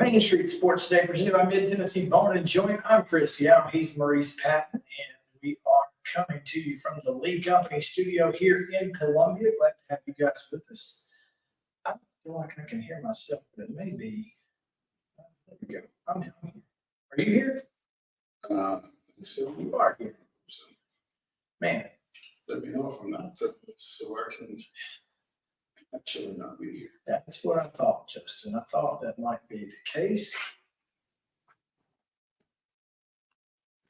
Main Street Sports Day presented by Mid-Tennessee Bone and Joint. I'm Chris Young. He's Maurice Patton, and we are coming to you from the Lee Company studio here in Columbia. Glad to have you guys with us. I feel like I can hear myself, but it may be. There we go. I'm here. Are you here? So You are here. So Man, let me know if I'm not, so I can actually not be here. that's what I thought, Justin. I thought that might be the case.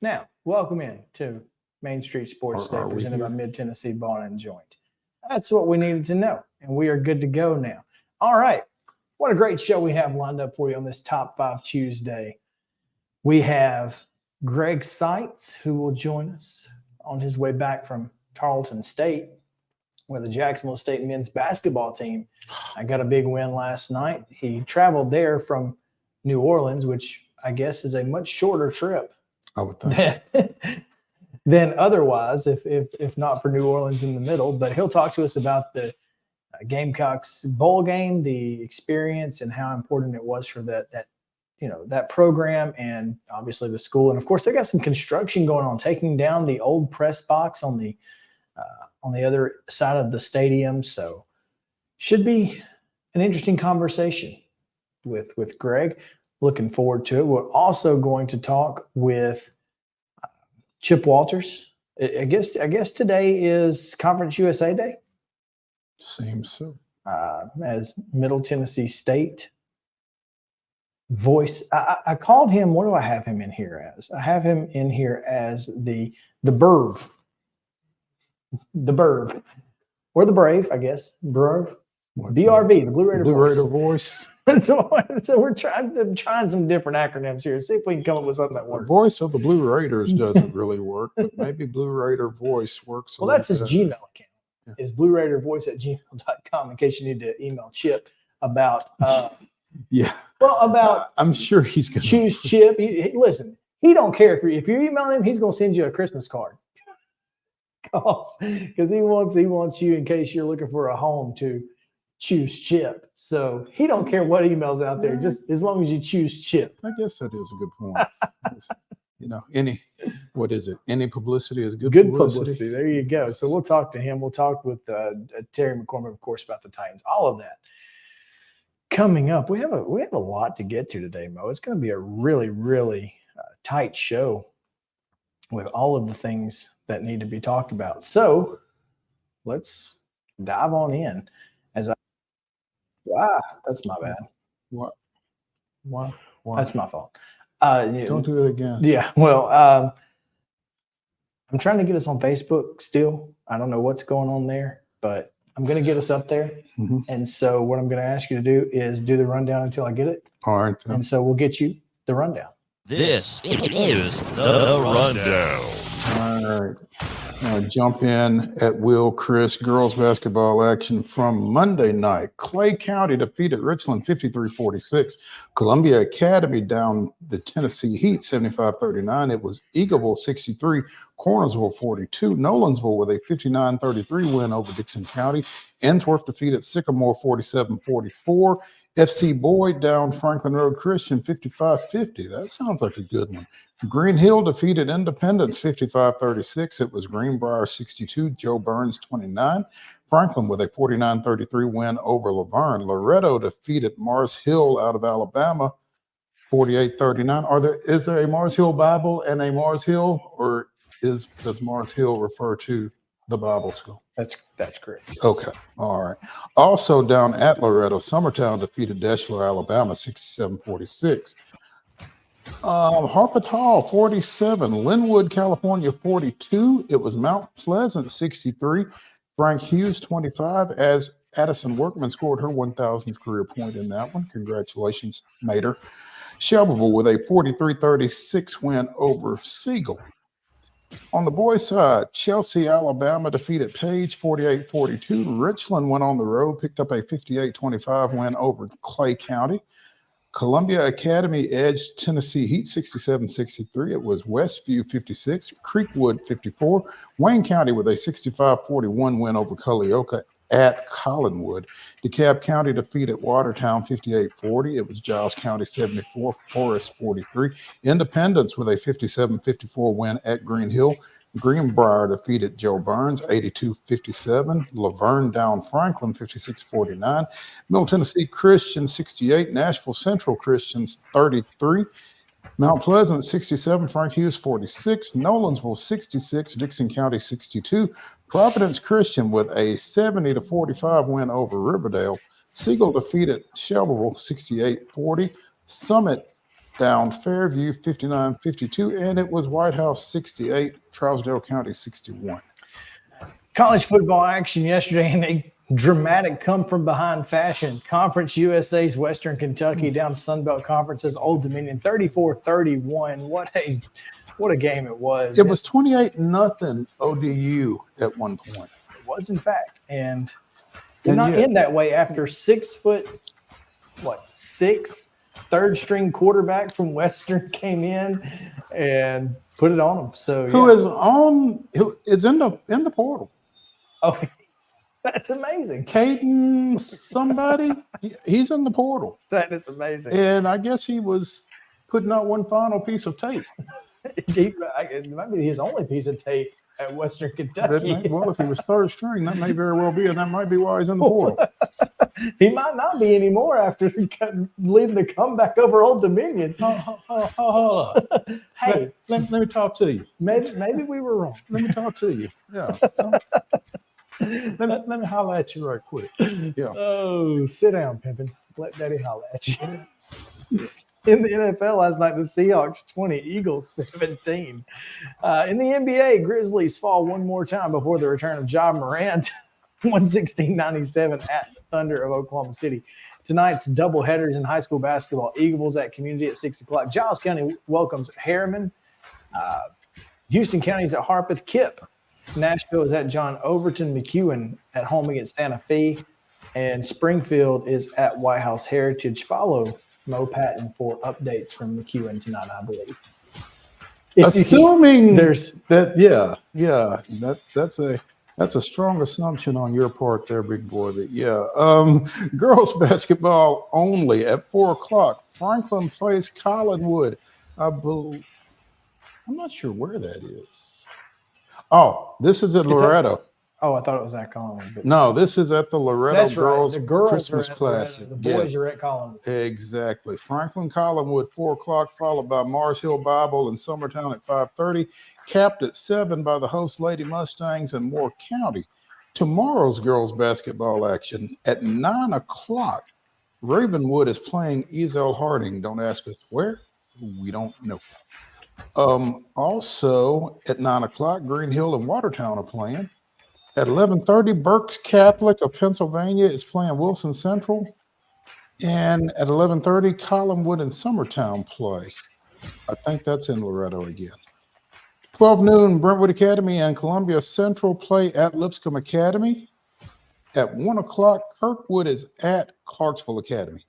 Now, welcome in to Main Street Sports Day presented by Mid-Tennessee Bone and Joint. That's what we needed to know, and we are good to go now. All right. What a great show we have lined up for you on this Top 5 Tuesday. We have Greg SEITZ, who will join us on his way back from Tarleton State, where the Jacksonville State men's basketball team got a big win last night. He traveled there from New Orleans, which I guess is a much shorter trip, I would think, than otherwise, if not for New Orleans in the middle. But he'll talk to us about the Gamecocks bowl game, the experience, and how important it was for that program, and obviously the school. And of course, they got some construction going on, taking down the old press box on the other side of the stadium. So should be an interesting conversation with Greg. Looking forward to it. We're also going to talk with Chip Walters. I guess today is Conference USA Day. seems so. As Middle Tennessee State voice. I called him, what do I have him in here as? I have him in here as the Burv. The Burv. Or the Brave, I guess. Burv. BRV, the Blue Raider voice. So we're trying some different acronyms here. See if we can come up with something that works. The voice of the Blue Raiders doesn't really work, but maybe Blue Raider voice works. Well, that's his Gmail account. Yeah. Is blueraidervoice@gmail.com in case you need to email Chip about yeah. Well, about I'm sure he's gonna choose Chip. Listen, he don't care if you're emailing him, he's gonna send you a Christmas card. Because he wants you, in case you're looking for a home, to choose Chip. So he don't care what email's out there, just as long as you choose Chip. I guess that is a good point. Any publicity is good publicity. There you go. So we'll talk to him. We'll talk with Terry McCormick, of course, about the Titans. All of that coming up. We have a lot to get to today, Mo. It's going to be a really, really tight show with all of the things that need to be talked about. So let's dive on in. That's my bad. What? That's my fault. Don't do it again. Yeah. Well, I'm trying to get us on Facebook still. I don't know what's going on there, but I'm going to get us up there. Mm-hmm. And so what I'm going to ask you to do is do the rundown until I get it. All right. Then. And so we'll get you the rundown. This is the rundown. All right. Now jump in at will, Chris. Girls basketball action from Monday night. Clay County defeated Richland 53-46. Columbia Academy down the Tennessee Heat 75-39. It was Eagleville 63, Cornersville 42. Nolansville with a 59-33 win over Dixon County. Ensworth defeated Sycamore 47-44. FC Boyd down Franklin Road Christian 55-50. That sounds like a good one. Green Hill defeated Independence 55-36. It was Greenbrier 62, Joe Burns 29. Franklin with a 49-33 win over Laverne. Loretto defeated Mars Hill out of Alabama 48-39. Is there a Mars Hill Bible and a Mars Hill, or does Mars Hill refer to the Bible school? That's correct. Okay. All right. Also down at Loretto, Summertown defeated Deshler, Alabama 67-46. Harpeth Hall 47, Linwood, California 42. It was Mount Pleasant 63, Frank Hughes 25, as Addison Workman scored her 1,000th career point in that one. Congratulations, Mater. Shelbyville with a 43-36 win over Siegel. On the boys' side, Chelsea, Alabama defeated Page 48-42. Richland went on the road, picked up a 58-25 win over Clay County. Columbia Academy edged Tennessee Heat 67-63. It was Westview 56, Creekwood 54. Wayne County with a 65-41 win over Culleoka. at Collinwood. DeKalb County defeated Watertown 58-40. It was Giles County 74, Forest 43. Independence with a 57-54 win at Green Hill. Greenbrier defeated Joe Burns 82-57. Laverne down Franklin 56-49. Middle Tennessee Christian 68. Nashville Central Christians 33. Mount Pleasant 67, Frank Hughes 46, Nolensville 66, Dixon County 62, Providence Christian with a 70-45 win over Riverdale. Siegel defeated Shelbyville 68-40, Summit down Fairview 59-52, and it was White House 68, Trousdale County 61. College football action yesterday in a dramatic come-from-behind fashion. Conference USA's Western Kentucky down Sunbelt Conference's Old Dominion 34-31. What a game it was. It was 28-0 ODU at one point. It was, in fact. And did not end that way after 6 third-string quarterback from Western came in and put it on them. So who is in the portal. Oh, that's amazing. Caden somebody, he's in the portal. That is amazing. And I guess he was putting out one final piece of tape. It might be his only piece of tape at Western Kentucky. Well, if he was third string, that may very well be, and that might be why he's in the portal. He might not be anymore after leading the comeback over Old Dominion. Hey, let me talk to you. Maybe we were wrong. Let me talk to you. Yeah. Let me holler at you right quick. Yeah. Oh, sit down, pimpin'. Let Daddy holler at you. In the NFL last night, the Seahawks 20, Eagles 17. In the NBA, Grizzlies fall one more time before the return of Ja Morant, 116-97 at Thunder of Oklahoma City. Tonight's doubleheaders in high school basketball. Eagles at Community at 6 o'clock. Giles County welcomes Harriman. Houston County's at Harpeth Kip. Nashville is at John Overton. McEwen at home against Santa Fe. And Springfield is at White House Heritage. Follow Mo Patton for updates from McEwen tonight, I believe. Assuming there's that, that's a strong assumption on your part there, big boy. That girls basketball only at 4 o'clock. Franklin plays Collinwood. I'm not sure where that is. Oh, this is at Loretto. I thought it was at Collinwood. No, this is at the Loretto Girls Christmas Classic. The boys are at Collinwood. Exactly. Franklin Collinwood, 4 o'clock, followed by Mars Hill Bible and Summertown at 5:30. Capped at 7 by the host Lady Mustangs and Moore County. Tomorrow's girls basketball action at 9 o'clock. Ravenwood is playing Ezel Harding. Don't ask us where. We don't know. Also at 9 o'clock, Green Hill and Watertown are playing. At 11:30, Berks Catholic of Pennsylvania is playing Wilson Central. And at 11:30, Collinwood and Summertown play. I think that's in Loretto again. 12 noon, Brentwood Academy and Columbia Central play at Lipscomb Academy. At 1 o'clock, Kirkwood is at Clarksville Academy.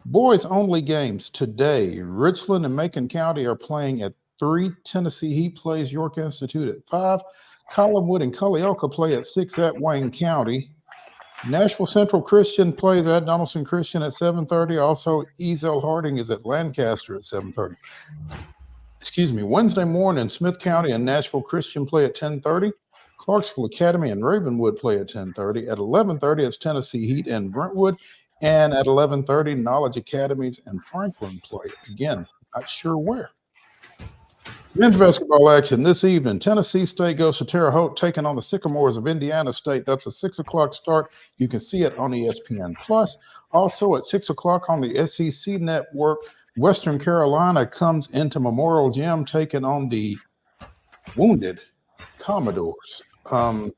Boys only games today. Richland and Macon County are playing at 3. Tennessee Heat plays York Institute at 5. Collinwood and Culleoka play at 6 at Wayne County. Nashville Central Christian plays at Donaldson Christian at 7:30. Also, Ezel Harding is at Lancaster at 7:30. Wednesday morning, Smith County and Nashville Christian play at 10:30. Clarksville Academy and Ravenwood play at 10:30. At 11:30, it's Tennessee Heat and Brentwood. And at 11:30, Knowledge Academies and Franklin play. Again, not sure where. Men's basketball action this evening. Tennessee State goes to Terre Haute, taking on the Sycamores of Indiana State. That's a 6 o'clock start. You can see it on ESPN+. Also at 6 o'clock on the SEC Network, Western Carolina comes into Memorial Gym, taking on the wounded Commodores. And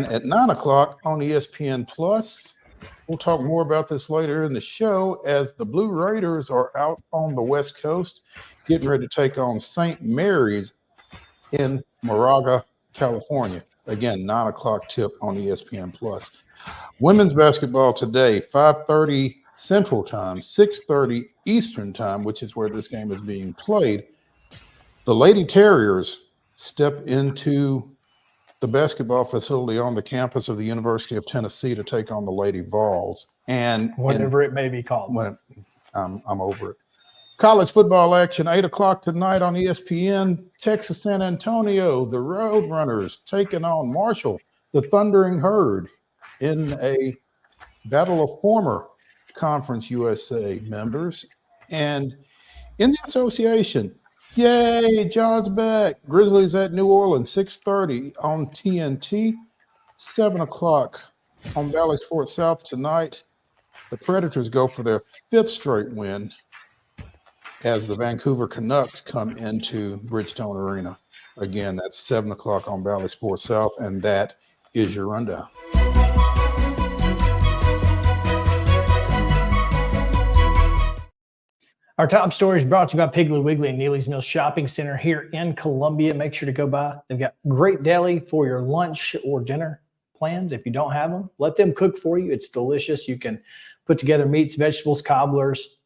at 9 o'clock on ESPN+, we'll talk more about this later in the show as the Blue Raiders are out on the West Coast, getting ready to take on St. Mary's in Moraga, California. Again, 9 o'clock tip on ESPN+. Women's basketball today, 5:30 Central Time, 6:30 Eastern Time, which is where this game is being played. The Lady Terriers step into the basketball facility on the campus of the University of Tennessee to take on the Lady Vols. And Whatever it may be called. when I'm over it. College football action, 8 o'clock tonight on ESPN. Texas San Antonio, the Roadrunners taking on Marshall, the Thundering Herd, in a battle of former Conference USA members. And in the association, yay, John's back. Grizzlies at New Orleans, 6:30 on TNT, 7 o'clock on Valley Sports South tonight. The Predators go for their 5th straight win as the Vancouver Canucks come into Bridgestone Arena. Again, that's 7 o'clock on Valley Sports South, and that is your rundown. Our top story is brought to you by Piggly Wiggly and Neely's Mill Shopping Center here in Columbia. Make sure to go by. They've got great deli for your lunch or dinner plans. If you don't have them, let them cook for you. It's delicious. You can put together meats, vegetables, cobblers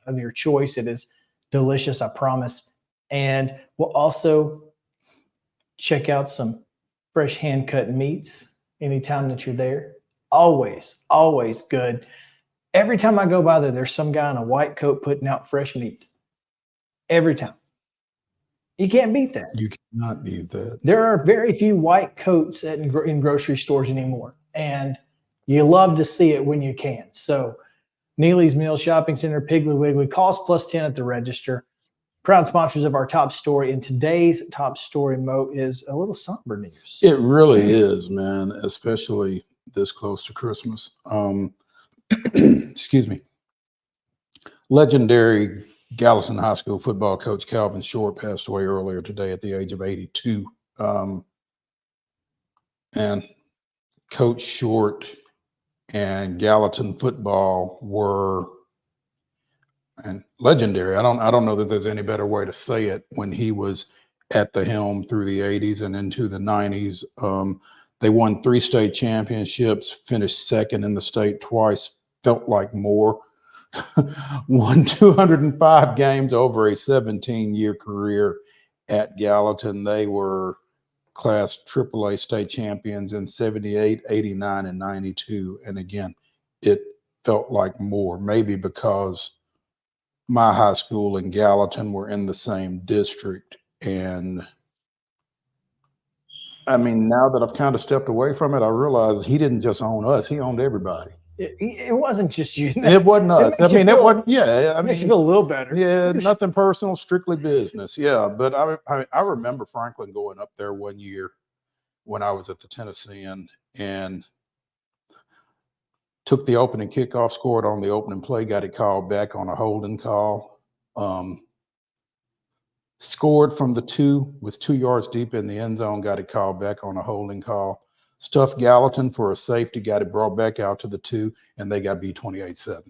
of your choice. It is delicious, I promise. And we'll also check out some fresh hand-cut meats anytime that you're there. Always, always good. Every time I go by there, there's some guy in a white coat putting out fresh meat. Every time. You can't beat that. You cannot beat that. There are very few white coats in grocery stores anymore, and you love to see it when you can. So Neely's Mill Shopping Center, Piggly Wiggly, cost +10 at the register. Proud sponsors of our top story. And today's top story, Mo, is a little somber news. It really is, man, especially this close to Christmas. Excuse me. Legendary Gallatin High School football coach Calvin Short passed away earlier today at the age of 82. And Coach Short and Gallatin football were legendary. I don't know that there's any better way to say it. When he was at the helm through the 80s and into the 90s, they won 3 state championships, finished second in the state twice, felt like more, won 205 games over a 17-year career at Gallatin. They were class AAA state champions in 78, 89, and 92. And again, it felt like more, maybe because my high school and Gallatin were in the same district. And I mean, now that I've kind of stepped away from it, I realize he didn't just own us, he owned everybody. It wasn't just you. It wasn't us. I mean, it wasn't, yeah. I Makes you mean, feel a little better. yeah, nothing personal, strictly business. Yeah. But I remember Franklin going up there one year when I was at the Tennessean and took the opening kickoff, scored on the opening play, got it called back on a holding call. Scored from the 2, was 2 yards deep in the end zone, got it called back on a holding call. Stuffed Gallatin for a safety, got it brought back out to the 2, and they got beat 28-7.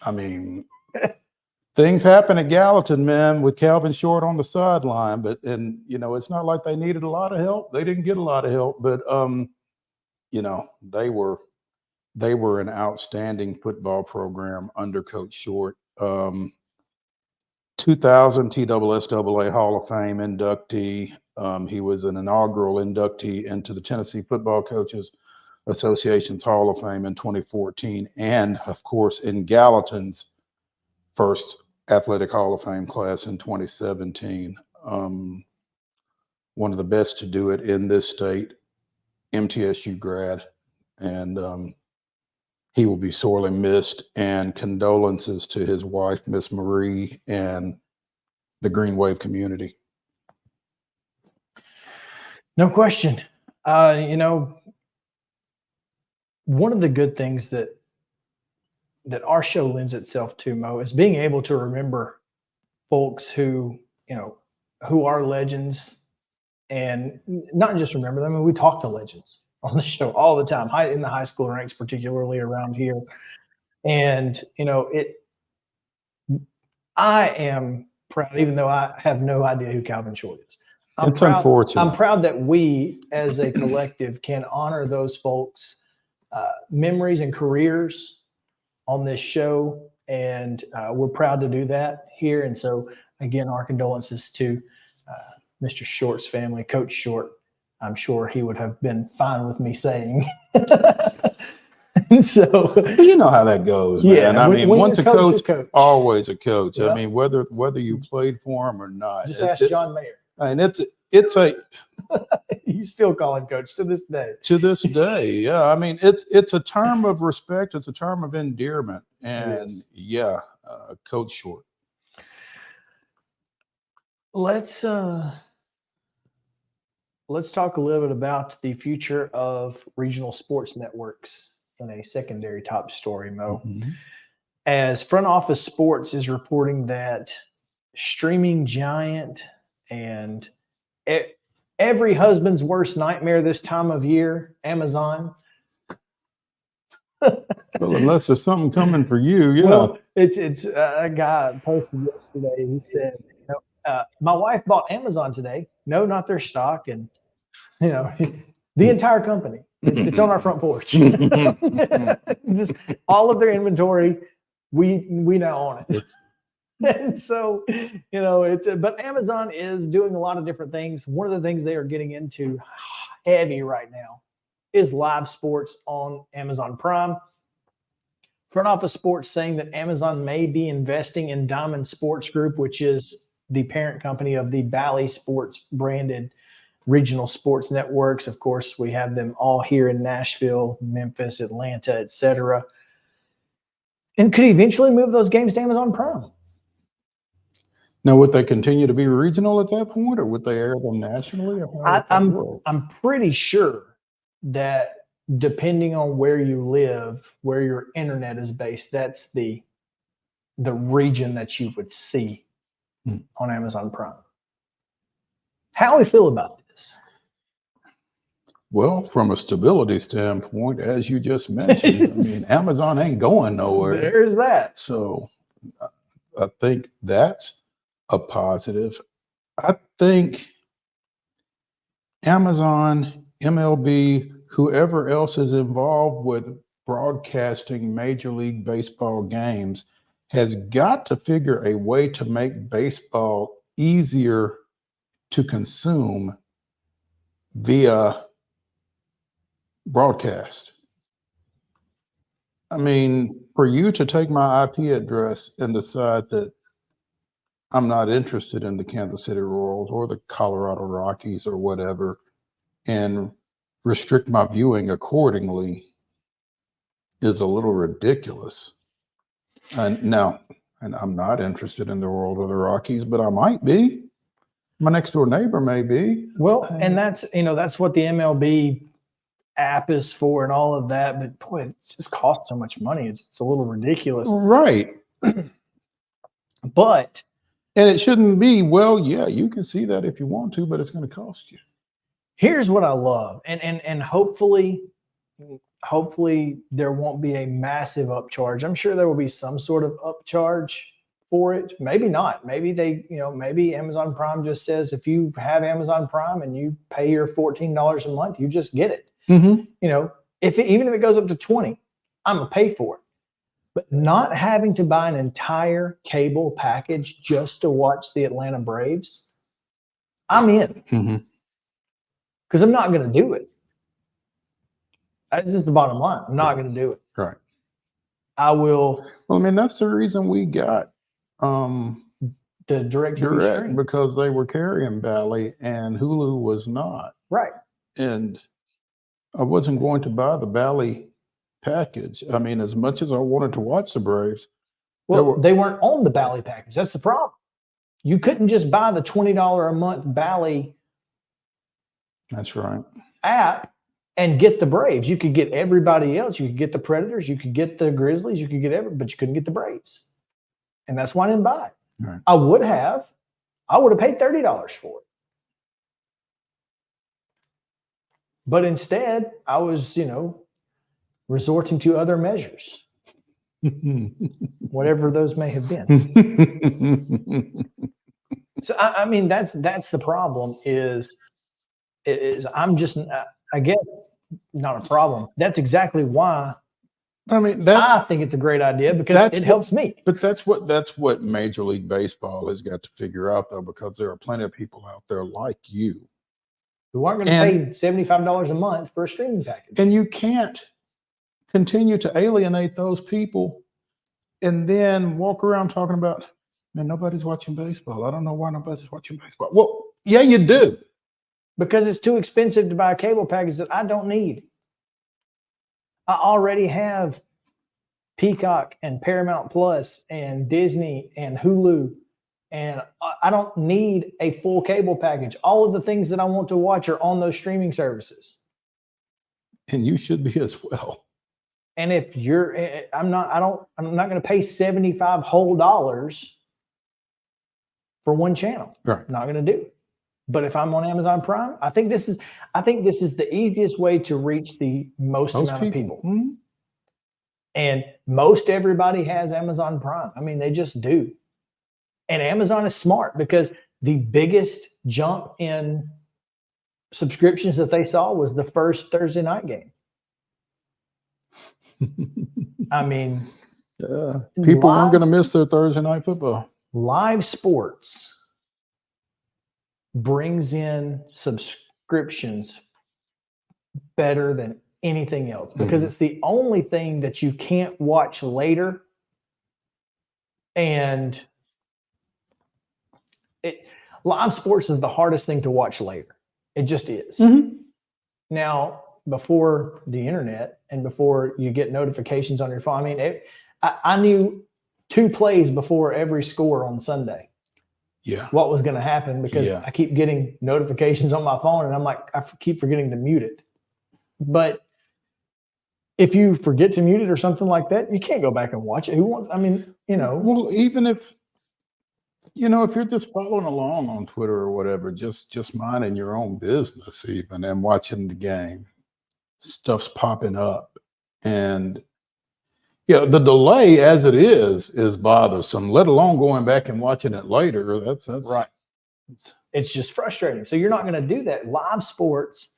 I mean, things happen at Gallatin, man, with Calvin Short on the sideline. But, and, you know, it's not like they needed a lot of help. They didn't get a lot of help. But, you know, they were an outstanding football program under Coach Short. 2000 TSSAA Hall of Fame inductee. He was an inaugural inductee into the Tennessee Football Coaches Association's Hall of Fame in 2014, and of course in Gallatin's first Athletic Hall of Fame class in 2017. One of the best to do it in this state, MTSU grad, and he will be sorely missed, and condolences to his wife, Miss Marie, and the Green Wave community. No question. You know, one of the good things that our show lends itself to, Mo, is being able to remember folks who, you know, who are legends, and not just remember them. I mean, we talk to legends on the show all the time, in the high school ranks, particularly around here. And, you know, I am proud, even though I have no idea who Calvin Short is. It's unfortunate. I'm proud that we as a collective can honor those folks' memories and careers on this show. And we're proud to do that here. And so, again, our condolences to Mr. Short's family, Coach Short. I'm sure he would have been fine with me saying. And so, But you know how that goes, man. yeah, I when mean, you're once a coach, coach. always a coach. Yeah. I mean, whether you played for him or not. Just ask John Mayer. And it's a You still call him coach to this day. to this day, yeah. I mean, it's a term of respect. It's a term of endearment, and yeah, Coach Short. Let's talk a little bit about the future of regional sports networks in a secondary top story, Mo. Mm-hmm. As Front Office Sports is reporting that streaming giant and every husband's worst nightmare this time of year, Amazon. Well, unless there's something coming for you, yeah. Well, it's a guy posted yesterday. He said, my wife bought Amazon today. No, not their stock, and the entire company. It's on our front porch. Just all of their inventory, we now own it. And so, but Amazon is doing a lot of different things. One of the things they are getting into heavy right now is live sports on Amazon Prime. Front Office Sports saying that Amazon may be investing in Diamond Sports Group, which is the parent company of the Bally Sports branded regional sports networks. Of course, we have them all here in Nashville, Memphis, Atlanta, etc. And could eventually move those games to Amazon Prime. Now, would they continue to be regional at that point, or would they air them nationally? I'm pretty sure that depending on where you live, where your internet is based, that's the region that you would see on Amazon Prime. How do we feel about this? Well, from a stability standpoint, as you just mentioned, I mean, Amazon ain't going nowhere. There's that. So I think that's a positive. I think Amazon, MLB, whoever else is involved with broadcasting Major League Baseball games has got to figure a way to make baseball easier to consume via broadcast. I mean, for you to take my IP address and decide that I'm not interested in the Kansas City Royals or the Colorado Rockies or whatever, and restrict my viewing accordingly is a little ridiculous. And I'm not interested in the Royals or the Rockies, but I might be. My next door neighbor may be. Well, and that's what the MLB app is for and all of that. But boy, it just costs so much money. It's a little ridiculous. Right. But. And it shouldn't be, well, yeah, you can see that if you want to, but it's going to cost you. Here's what I love. And hopefully there won't be a massive upcharge. I'm sure there will be some sort of upcharge for it. Maybe not. Maybe maybe Amazon Prime just says if you have Amazon Prime and you pay your $14 a month, you just get it. Mm-hmm. Even if it goes up to $20, I'm gonna pay for it. But not having to buy an entire cable package just to watch the Atlanta Braves, I'm in. Because I'm not going to do it. That's just the bottom line. I'm not going to do it. Right. I will. Well, I mean, that's the reason we got the direct stream. Because they were carrying Bally and Hulu was not. Right. And I wasn't going to buy the Bally package. I mean, as much as I wanted to watch the Braves. Well, they weren't on the Bally package. That's the problem. You couldn't just buy the $20 a month Bally. That's right. App and get the Braves. You could get everybody else. You could get the Predators. You could get the Grizzlies. You could get but you couldn't get the Braves. And that's why I didn't buy it. Right. I would have paid $30 for it. But instead, I was, resorting to other measures, whatever those may have been. So, I mean, that's the problem is I'm just, I guess, not a problem. That's exactly why I mean, I think it's a great idea because it helps me. But that's what Major League Baseball has got to figure out, though, because there are plenty of people out there like you who aren't going to pay $75 a month for a streaming package. And you can't continue to alienate those people and then walk around talking about, man, nobody's watching baseball. I don't know why nobody's watching baseball. Well, yeah, you do. Because it's too expensive to buy a cable package that I don't need. I already have Peacock and Paramount Plus and Disney and Hulu, and I don't need a full cable package. All of the things that I want to watch are on those streaming services. And you should be as well. And if you're, I'm not going to pay $75 whole dollars for one channel. Right. I'm not going to do it. But if I'm on Amazon Prime, I think this is the easiest way to reach the most amount of people. Mm-hmm. And most everybody has Amazon Prime. I mean, they just do. And Amazon is smart because the biggest jump in subscriptions that they saw was the first Thursday night game. I mean, people weren't going to miss their Thursday night football. Live sports brings in subscriptions better than anything else because it's the only thing that you can't watch later. And live sports is the hardest thing to watch later. It just is. Mm-hmm. Now, before the internet and before you get notifications on your phone, I mean, I knew 2 plays before every score on Sunday. Yeah. What was going to happen because I keep getting notifications on my phone and I'm like, I keep forgetting to mute it. But if you forget to mute it or something like that, you can't go back and watch it. Who wants, I mean, you know. Well, even if, you know, if you're just following along on Twitter or whatever, just minding your own business even and watching the game, stuff's popping up. And yeah, the delay as it is bothersome, let alone going back and watching it later. That's right. It's just frustrating. So you're not going to do that. Live sports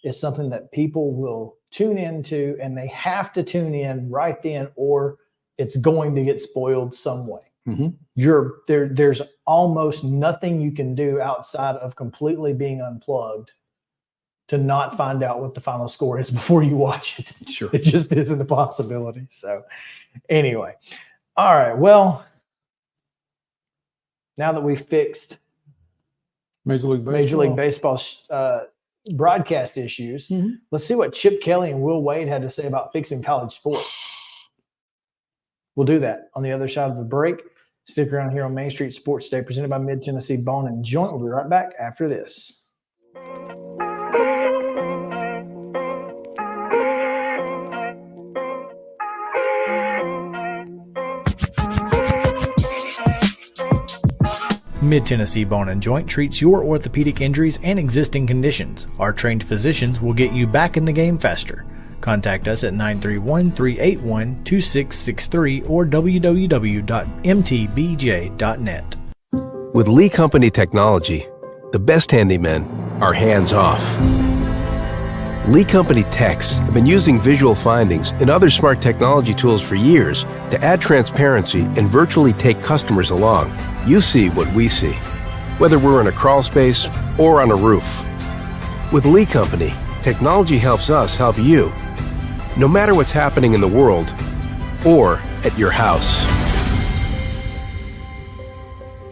is something that people will tune into, and they have to tune in right then, or it's going to get spoiled some way. Mm-hmm. There's almost nothing you can do outside of completely being unplugged to not find out what the final score is before you watch it. Sure. It just isn't a possibility. So anyway, all right. Well, now that we've fixed Major League Baseball broadcast issues, let's see what Chip Kelly and Will Wade had to say about fixing college sports. We'll do that on the other side of the break. Stick around here on Main Street Sports Day, presented by Mid-Tennessee Bone and Joint. We'll be right back after this. Mid-Tennessee Bone and Joint treats your orthopedic injuries and existing conditions. Our trained physicians will get you back in the game faster. Contact us at 931-381-2663 or www.mtbj.net. With Lee Company technology, the best handymen are hands-off. Lee Company techs have been using visual findings and other smart technology tools for years to add transparency and virtually take customers along. You see what we see, whether we're in a crawl space or on a roof. With Lee Company, technology helps us help you, no matter what's happening in the world or at your house.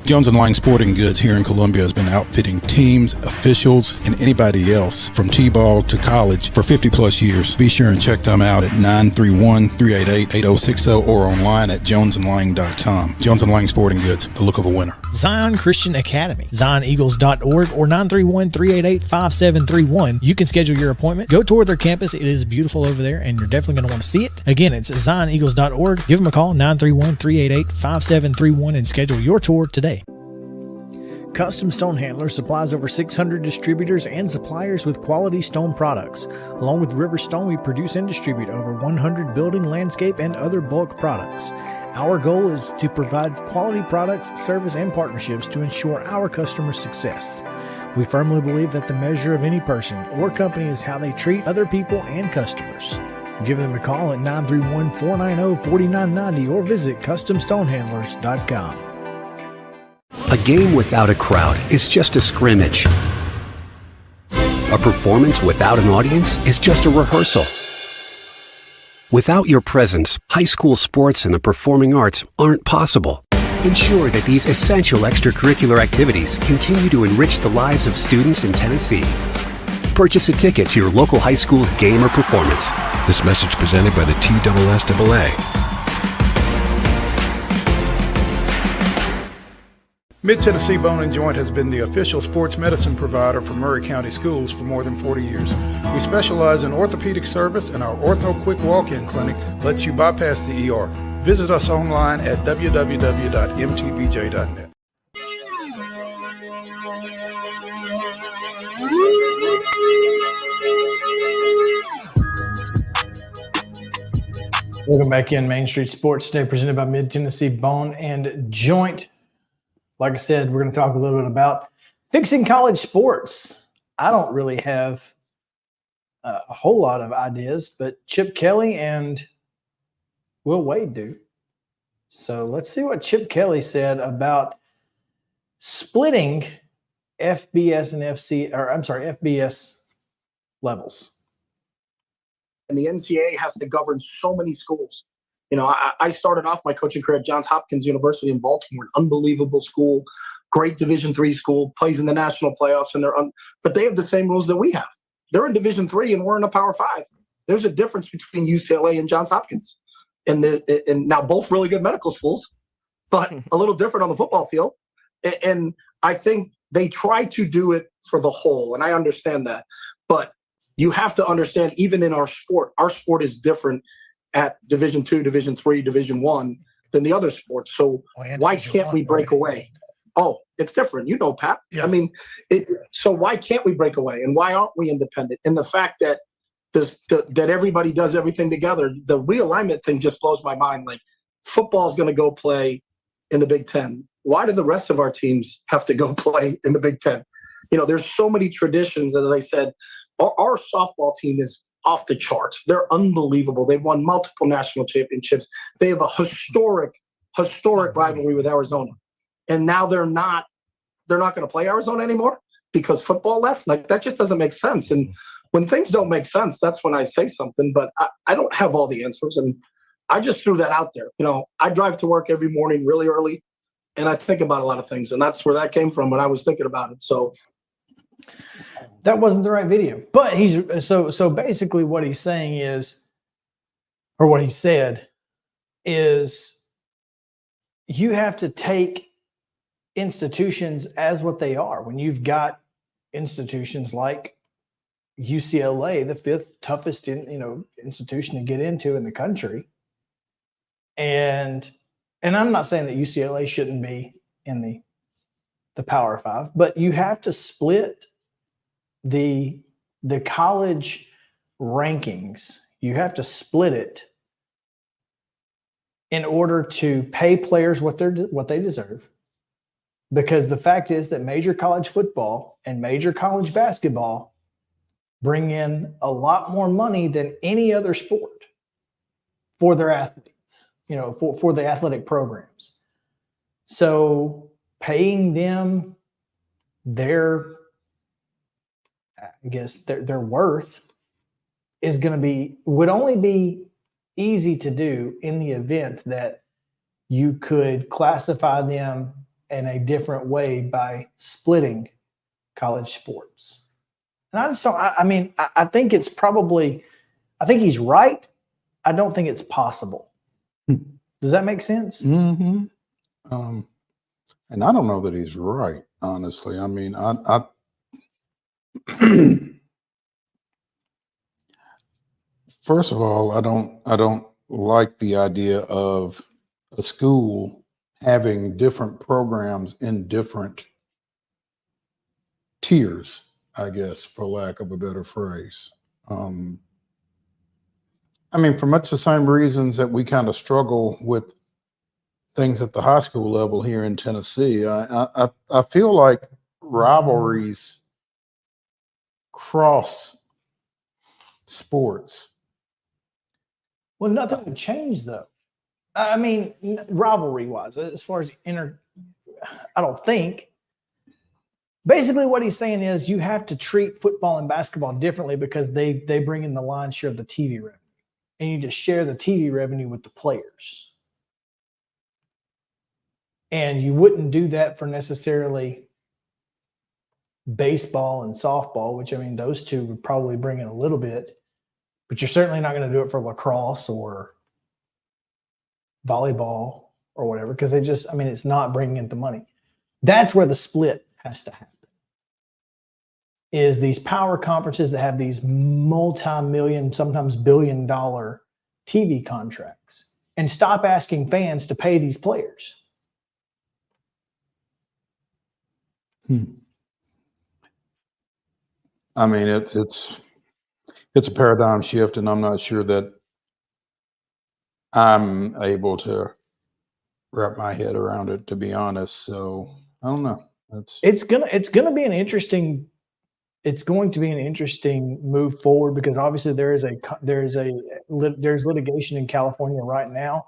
Jones & Lang Sporting Goods here in Columbia has been outfitting teams, officials, and anybody else from T-ball to college for 50 plus years. Be sure and check them out at 931-388-8060 or online at jonesandlang.com. Jones & Lang Sporting Goods, the look of a winner. Zion Christian Academy, zioneagles.org or 931-388-5731. You can schedule your appointment. Go tour their campus. It is beautiful over there, and you're definitely going to want to see it. Again, it's zioneagles.org. Give them a call, 931-388-5731, and schedule your tour today. Custom Stone Handler supplies over 600 distributors and suppliers with quality stone products. Along with River Stone, we produce and distribute over 100 building, landscape, and other bulk products. Our goal is to provide quality products, service, and partnerships to ensure our customers' success. We firmly believe that the measure of any person or company is how they treat other people and customers. Give them a call at 931-490-4990 or visit CustomStonehandlers.com. A game without a crowd is just a scrimmage. A performance without an audience is just a rehearsal. Without your presence, high school sports and the performing arts aren't possible. Ensure that these essential extracurricular activities continue to enrich the lives of students in Tennessee. Purchase a ticket to your local high school's game or performance. This message presented by the TSSAA. Mid-Tennessee Bone and Joint has been the official sports medicine provider for Murray County Schools for more than 40 years. We specialize in orthopedic service, and our Ortho Quick Walk-In Clinic lets you bypass the ER. Visit us online at www.mtbj.net. Welcome back in Main Street Sports Today, presented by Mid-Tennessee Bone and Joint. Like I said, we're going to talk a little bit about fixing college sports. I don't really have a whole lot of ideas, but Chip Kelly and Will Wade do. So let's see what Chip Kelly said about splitting FBS and FBS levels. And the NCAA has to govern so many schools. You know, I started off my coaching career at Johns Hopkins University in Baltimore, an unbelievable school, great Division III school, plays in the national playoffs, and but they have the same rules that we have. They're in Division III, and we're in a Power 5. There's a difference between UCLA and Johns Hopkins, and now both really good medical schools, but a little different on the football field. And I think they try to do it for the whole, and I understand that, but you have to understand, even in our sport is different at Division II, Division III, Division I than the other sports. So why can't we break away? Oh, it's different. You know, Pat. Yeah. I mean, so why can't we break away? And why aren't we independent? And the fact that that everybody does everything together, the realignment thing just blows my mind. Like, football is going to go play in the Big Ten. Why do the rest of our teams have to go play in the Big Ten? You know, there's so many traditions. As I said, our softball team is off the charts. They're unbelievable. They've won multiple national championships. They have a historic rivalry with Arizona. And now they're not going to play Arizona anymore because football left. Like, that just doesn't make sense. And when things don't make sense, that's when I say something, but I don't have all the answers. And I just threw that out there. You know, I drive to work every morning really early, and I think about a lot of things, and that's where that came from when I was thinking about it. So that wasn't the right video, but so basically what he's saying is, or what he said is, you have to take institutions as what they are. When you've got institutions like UCLA, the fifth toughest institution to get into in the country, and I'm not saying that UCLA shouldn't be in the Power 5, but you have to split the college rankings. You have to split it in order to pay players what they deserve. Because the fact is that major college football and major college basketball bring in a lot more money than any other sport for their athletes, for the athletic programs. So paying them their worth would only be easy to do in the event that you could classify them in a different way by splitting college sports. And I just don't, I think it's probably, I think he's right. I don't think it's possible. Does that make sense? Mm-hmm. And I don't know that he's right, honestly. I mean, I first of all, I don't like the idea of a school having different programs in different tiers, I guess, for lack of a better phrase. I mean, for much the same reasons that we kind of struggle with things at the high school level here in Tennessee, I feel like rivalries cross sports. Well, nothing would change, though. I mean, rivalry-wise, as far as I don't think. Basically, what he's saying is you have to treat football and basketball differently because they bring in the lion's share of the TV revenue, and you just share the TV revenue with the players. And you wouldn't do that for necessarily baseball and softball, which I mean, those two would probably bring in a little bit, but you're certainly not going to do it for lacrosse or volleyball or whatever, because it's not bringing in the money. That's where the split has to happen. Is these power conferences that have these multi-million, sometimes billion-dollar TV contracts, and stop asking fans to pay these players. I mean, it's a paradigm shift, and I'm not sure that I'm able to wrap my head around it, to be honest. So I don't know. It's going to be an interesting move forward, because obviously there's litigation in California right now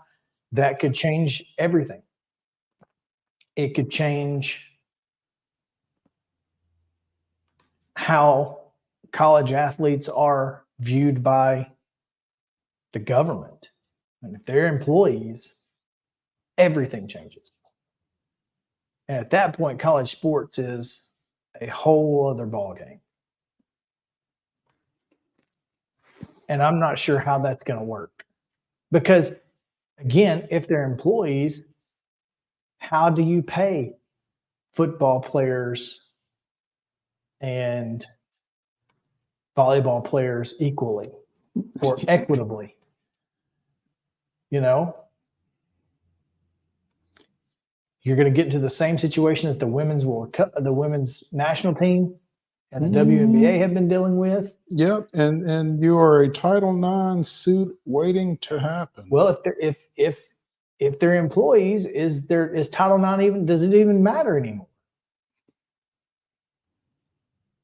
that could change everything. It could change how college athletes are viewed by the government. And if they're employees, everything changes. And at that point, college sports is a whole other ballgame. And I'm not sure how that's going to work. Because, again, if they're employees, how do you pay football players and volleyball players equally or equitably? You know? You're going to get into the same situation that the women's national team and the WNBA have been dealing with. Yep, and you are a Title IX suit waiting to happen. Well, if they're employees, is Title IX does it even matter anymore?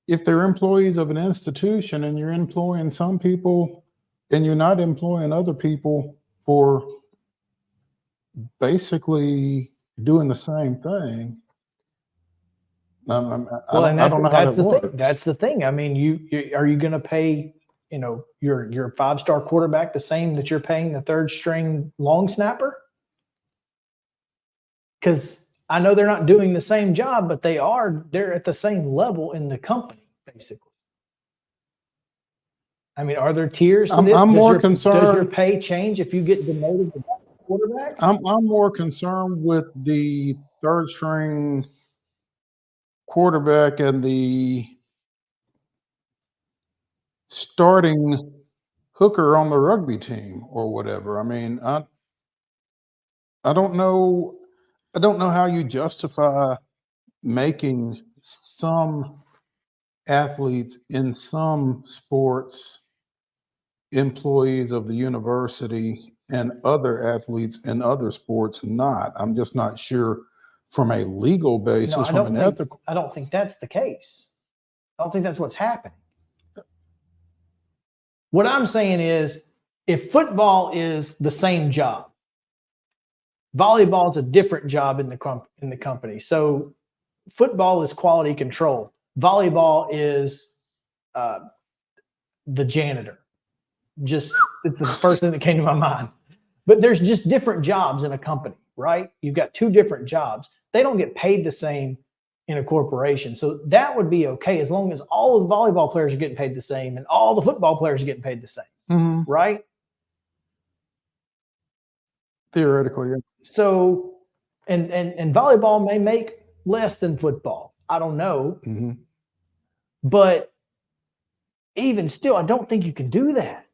If they're employees of an institution and you're employing some people and you're not employing other people for basically doing the same thing, I don't know how that works. That's the thing. I mean, are you going to pay, your 5-star quarterback the same that you're paying the 3rd string long snapper? Because I know they're not doing the same job, but they're at the same level in the company, basically. I mean, are there tiers to this? I'm more concerned. Does your pay change if you get demoted to quarterback? I'm more concerned with the 3rd string quarterback and the starting hooker on the rugby team or whatever. I mean, I don't know how you justify making some athletes in some sports employees of the university and other athletes in other sports not. I'm just not sure from a legal basis, from an ethical. I don't think that's the case. I don't think that's what's happening. What I'm saying is, if football is the same job, volleyball is a different job in the company. So football is quality control. Volleyball is the janitor. It's the first thing that came to my mind. But there's just different jobs in a company, right? You've got 2 different jobs. They don't get paid the same in a corporation. So that would be okay as long as all of the volleyball players are getting paid the same and all the football players are getting paid the same, right? Theoretically, yeah. So, and volleyball may make less than football. I don't know. But even still, I don't think you can do that.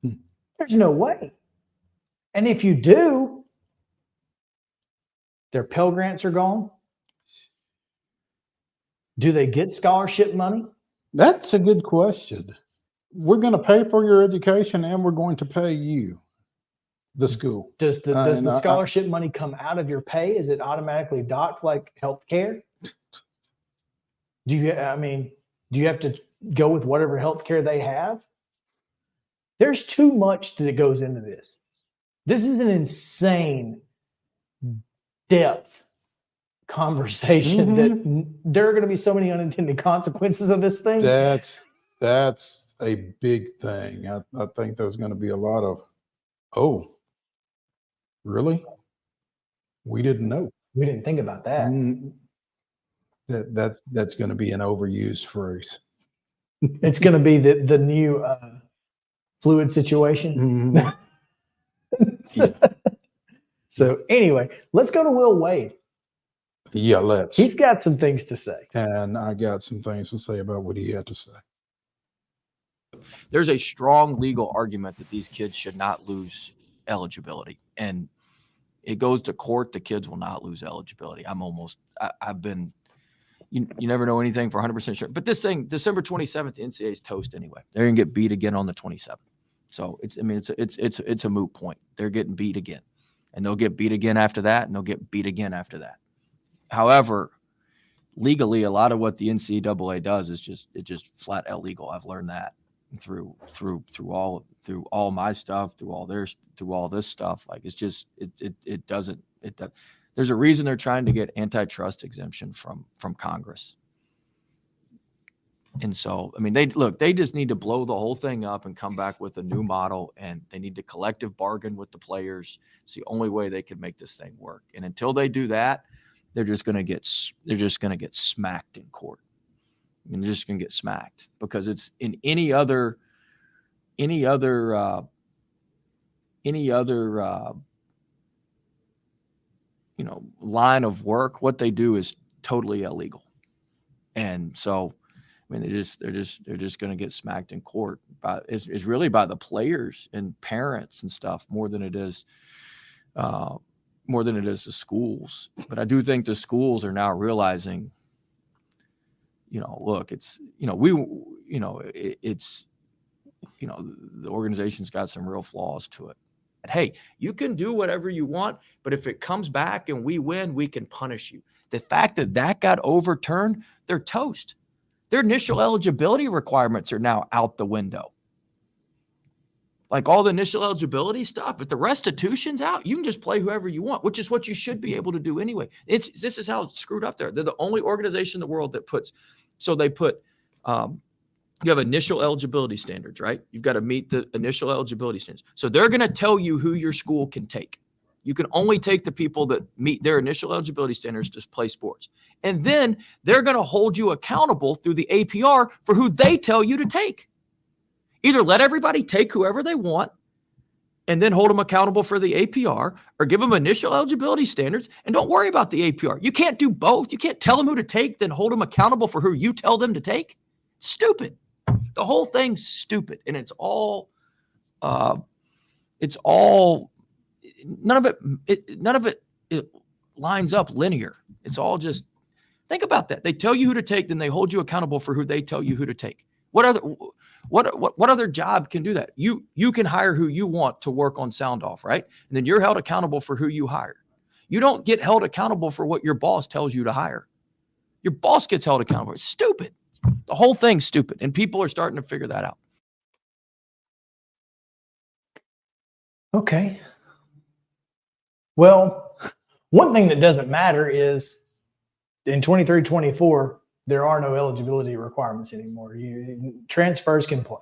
There's no way. And if you do, their Pell Grants are gone. Do they get scholarship money? That's a good question. We're going to pay for your education and we're going to pay you, the school. Does the scholarship money come out of your pay? Is it automatically docked like health care? Do you have to go with whatever health care they have? There's too much that goes into this. This is an insane depth conversation that there are going to be so many unintended consequences of this thing. That's a big thing. I think there's going to be a lot of, oh, really? We didn't know. We didn't think about that. That's going to be an overused phrase. It's going to be the new fluid situation. Yeah. So anyway, let's go to Will Wade. Yeah, let's. He's got some things to say. And I got some things to say about what he had to say. There's a strong legal argument that these kids should not lose eligibility. And it goes to court, the kids will not lose eligibility. I've been, you never know anything for 100% sure. But this thing, December 27th, the NCAA is toast anyway. They're going to get beat again on the 27th. So it's a moot point. They're getting beat again. And they'll get beat again after that, and they'll get beat again after that. However, legally, a lot of what the NCAA does is just flat illegal. I've learned that through all my stuff, through all this stuff. Like it doesn't. There's a reason they're trying to get antitrust exemption from Congress. And so, I mean, they just need to blow the whole thing up and come back with a new model, and they need to collective bargain with the players. It's the only way they can make this thing work. And until they do that, they're just going to get smacked in court. I mean, they're just going to get smacked, because it's in any other line of work, what they do is totally illegal. And so, I mean, they're just going to get smacked in court. It's really by the players and parents and stuff more than it is the schools. But I do think the schools are now realizing, look, it's the organization's got some real flaws to it. And hey, you can do whatever you want, but if it comes back and we win, we can punish you. The fact that got overturned, they're toast. Their initial eligibility requirements are now out the window. Like all the initial eligibility stuff, if the restitution's out, you can just play whoever you want, which is what you should be able to do anyway. This is how it's screwed up there. They're the only organization in the world that you have initial eligibility standards, right? You've got to meet the initial eligibility standards. So they're going to tell you who your school can take. You can only take the people that meet their initial eligibility standards to play sports. And then they're going to hold you accountable through the APR for who they tell you to take. Either let everybody take whoever they want and then hold them accountable for the APR, or give them initial eligibility standards and don't worry about the APR. You can't do both. You can't tell them who to take, then hold them accountable for who you tell them to take. Stupid. The whole thing's stupid. And it's all none of it lines up linear. It's all just, think about that. They tell you who to take, then they hold you accountable for who they tell you who to take. What other job can do that? You can hire who you want to work on sound off, right? And then you're held accountable for who you hire. You don't get held accountable for what your boss tells you to hire. Your boss gets held accountable. It's stupid. The whole thing's stupid, and people are starting to figure that out. Okay. Well, one thing that doesn't matter is in 23-24, there are no eligibility requirements anymore. Transfers can play.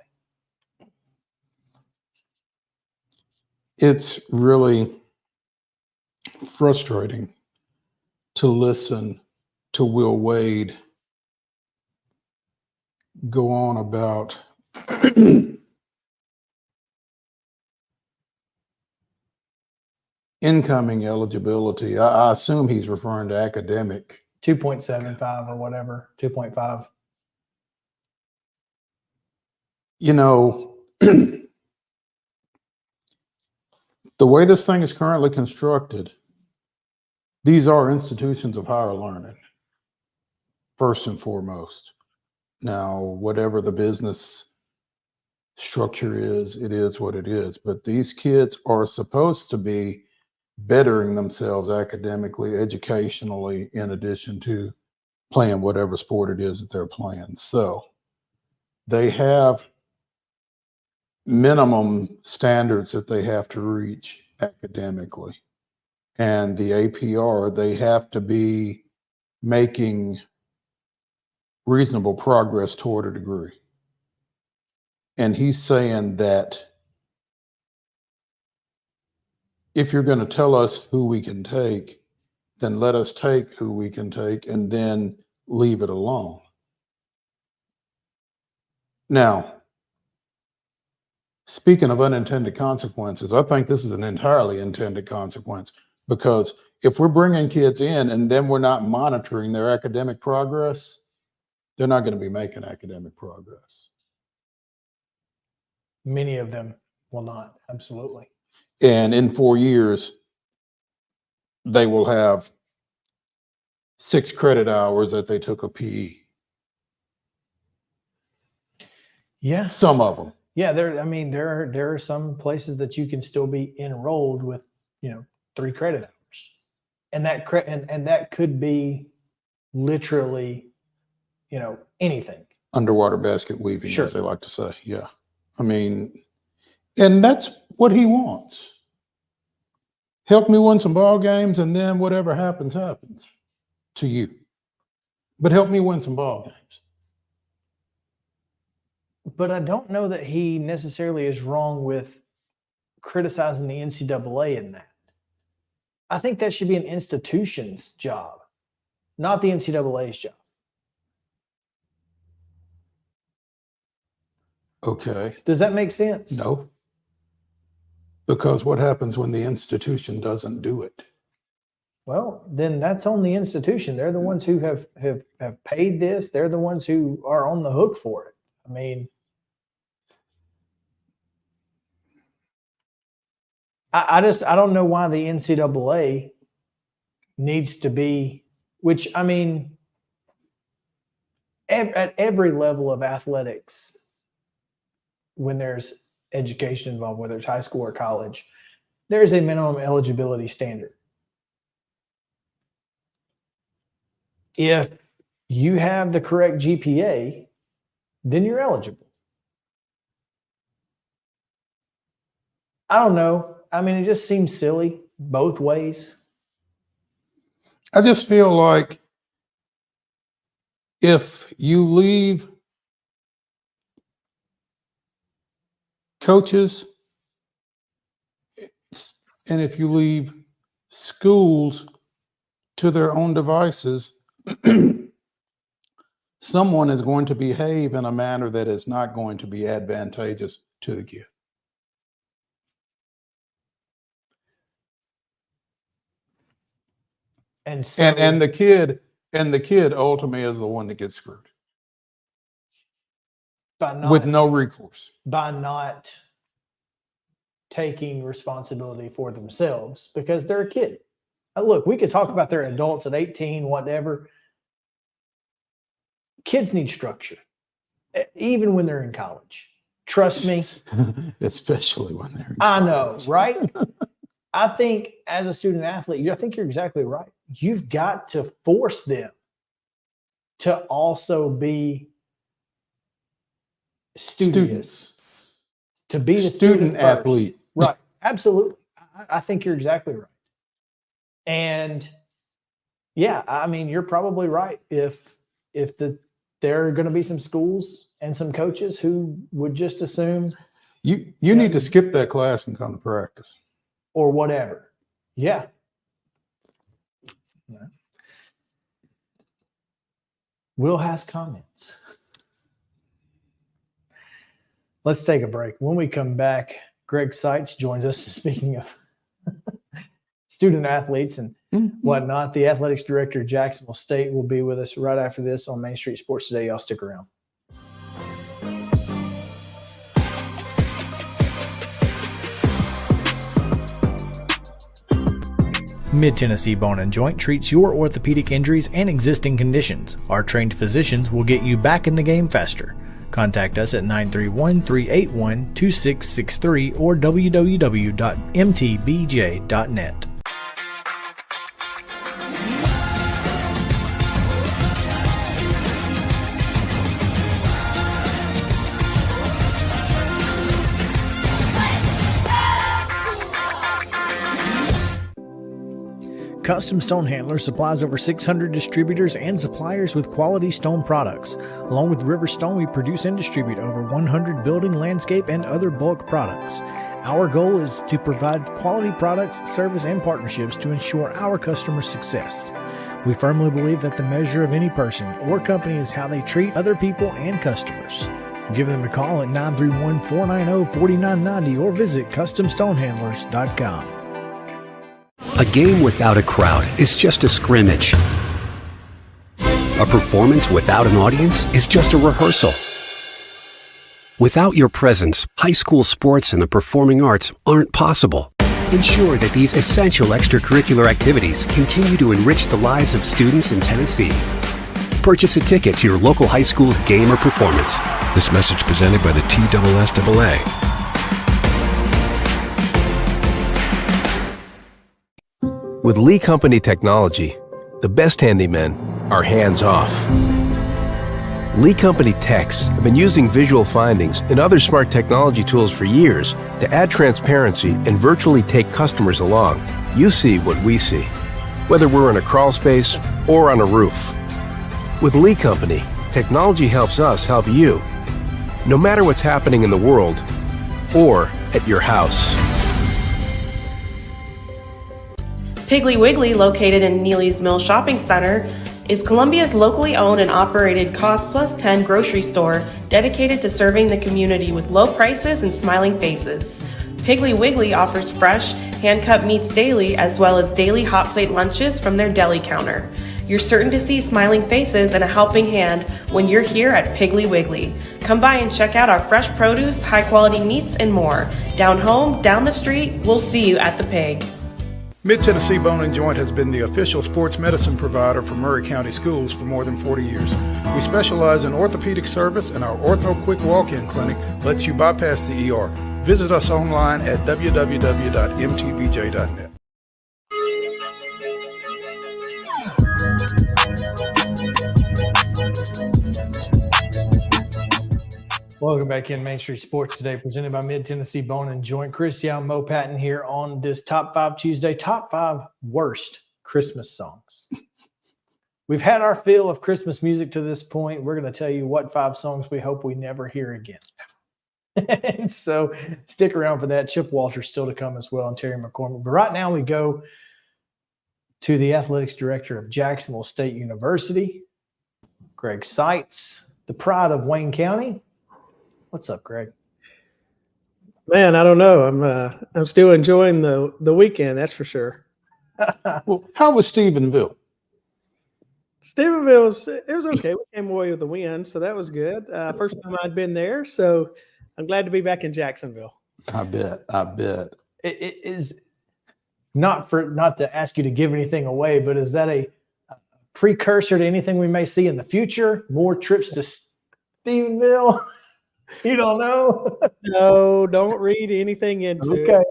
It's really frustrating to listen to Will Wade go on about incoming eligibility. I assume he's referring to academic. 2.75 or whatever, 2.5. The way this thing is currently constructed, these are institutions of higher learning, first and foremost. Now, whatever the business structure is, it is what it is. But these kids are supposed to be bettering themselves academically, educationally, in addition to playing whatever sport it is that they're playing. So they have minimum standards that they have to reach academically. And the APR, they have to be making reasonable progress toward a degree. And he's saying that if you're going to tell us who we can take, then let us take who we can take and then leave it alone. Now, speaking of unintended consequences, I think this is an entirely intended consequence, because if we're bringing kids in and then we're not monitoring their academic progress, they're not going to be making academic progress. Many of them will not. Absolutely. And in 4 years, they will have 6 credit hours that they took a PE. Yeah. Some of them. Yeah. There are some places that you can still be enrolled with, 3 credit hours. And that could be literally, anything. Underwater basket weaving, Sure. as they like to say. Yeah. I mean, and that's what he wants. Help me win some ball games, and then whatever happens, happens to you. But help me win some ball games. But I don't know that he necessarily is wrong with criticizing the NCAA in that. I think that should be an institution's job, not the NCAA's job. Okay. Does that make sense? No. Because what happens when the institution doesn't do it? Well, then that's on the institution. They're the ones who have paid this. They're the ones who are on the hook for it. I mean, I don't know why the NCAA needs to be, which, I mean, at every level of athletics, when there's education involved, whether it's high school or college, there's a minimum eligibility standard. If you have the correct GPA, then you're eligible. I don't know. I mean, it just seems silly both ways. I just feel like if you leave coaches and if you leave schools to their own devices, someone is going to behave in a manner that is not going to be advantageous to the kid. And so, And the kid ultimately is the one that gets screwed with no recourse. by not taking responsibility for themselves because they're a kid. Look, we could talk about their adults at 18, whatever. Kids need structure, even when they're in college. Trust me. Especially when they're I know, right? I think as a student athlete, I think you're exactly right. You've got to force them to also be studious, to be the student first. athlete. Right. Absolutely. I think you're exactly right. And yeah, I mean, you're probably right. If there are going to be some schools and some coaches who would just assume You need to skip that class and come to practice. or whatever. Yeah. Will has comments. Let's take a break. When we come back, Greg SEITZ joins us. Speaking of student athletes and whatnot, the athletics director of Jacksonville State will be with us right after this on Main Street Sports Today. Y'all stick around. Mid-Tennessee Bone and Joint treats your orthopedic injuries and existing conditions. Our trained physicians will get you back in the game faster. Contact us at 931-381-2663 or www.mtbj.net. Custom Stone Handler supplies over 600 distributors and suppliers with quality stone products. Along with River Stone, we produce and distribute over 100 building, landscape, and other bulk products. Our goal is to provide quality products, service, and partnerships to ensure our customers' success. We firmly believe that the measure of any person or company is how they treat other people and customers. Give them a call at 931-490-4990 or visit CustomStonehandlers.com. A game without a crowd is just a scrimmage. A performance without an audience is just a rehearsal. Without your presence, high school sports and the performing arts aren't possible. Ensure that these essential extracurricular activities continue to enrich the lives of students in Tennessee. Purchase a ticket to your local high school's game or performance. This message presented by the TSSAA. With Lee Company technology, the best handymen are hands-off. Lee Company techs have been using visual findings and other smart technology tools for years to add transparency and virtually take customers along. You see what we see, whether we're in a crawl space or on a roof. With Lee Company, technology helps us help you, no matter what's happening in the world or at your house. Piggly Wiggly, located in Neely's Mill Shopping Center, is Columbia's locally owned and operated Cost Plus 10 grocery store dedicated to serving the community with low prices and smiling faces. Piggly Wiggly offers fresh, hand-cut meats daily as well as daily hot plate lunches from their deli counter. You're certain to see smiling faces and a helping hand when you're here at Piggly Wiggly. Come by and check out our fresh produce, high-quality meats, and more. Down home, down the street, we'll see you at the Pig. Mid-Tennessee Bone and Joint has been the official sports medicine provider for Murray County Schools for more than 40 years. We specialize in orthopedic service, and our Ortho Quick Walk-In Clinic lets you bypass the ER. Visit us online at www.mtbj.net. Welcome back in Main Street Sports Today, presented by Mid-Tennessee Bone and Joint. Chris Young, Mo Patton here on this Top 5 Tuesday, Top 5 Worst Christmas Songs. We've had our fill of Christmas music to this point. We're going to tell you what 5 songs we hope we never hear again. And so stick around for that. Chip Walter's still to come as well, and Terry McCormick. But right now we go to the athletics director of Jacksonville State University, Greg SEITZ, the pride of Wayne County. What's up, Greg? Man, I don't know. I'm still enjoying the weekend, that's for sure. Well, how was Stephenville? Stephenville it was okay. We came away with a win, so that was good. First time I'd been there, so I'm glad to be back in Jacksonville. I bet. It is not to ask you to give anything away, but is that a precursor to anything we may see in the future? More trips to Stephenville? You don't know? No, don't read anything into it. Okay.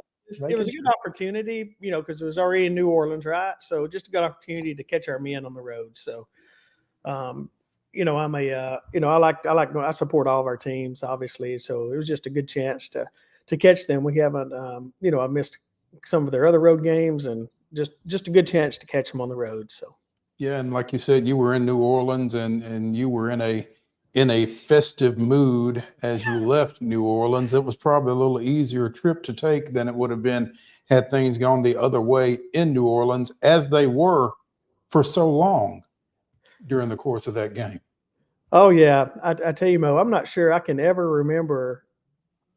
It was a good opportunity, because it was already in New Orleans, right? So just a good opportunity to catch our men on the road. So, I support all of our teams, obviously. So it was just a good chance to catch them. We haven't, I missed some of their other road games, and just a good chance to catch them on the road. So. Yeah, and like you said, you were in New Orleans, and you were in a festive mood as you left New Orleans. It was probably a little easier trip to take than it would have been had things gone the other way in New Orleans, as they were for so long during the course of that game. Oh, yeah. I tell you, Mo, I'm not sure I can ever remember,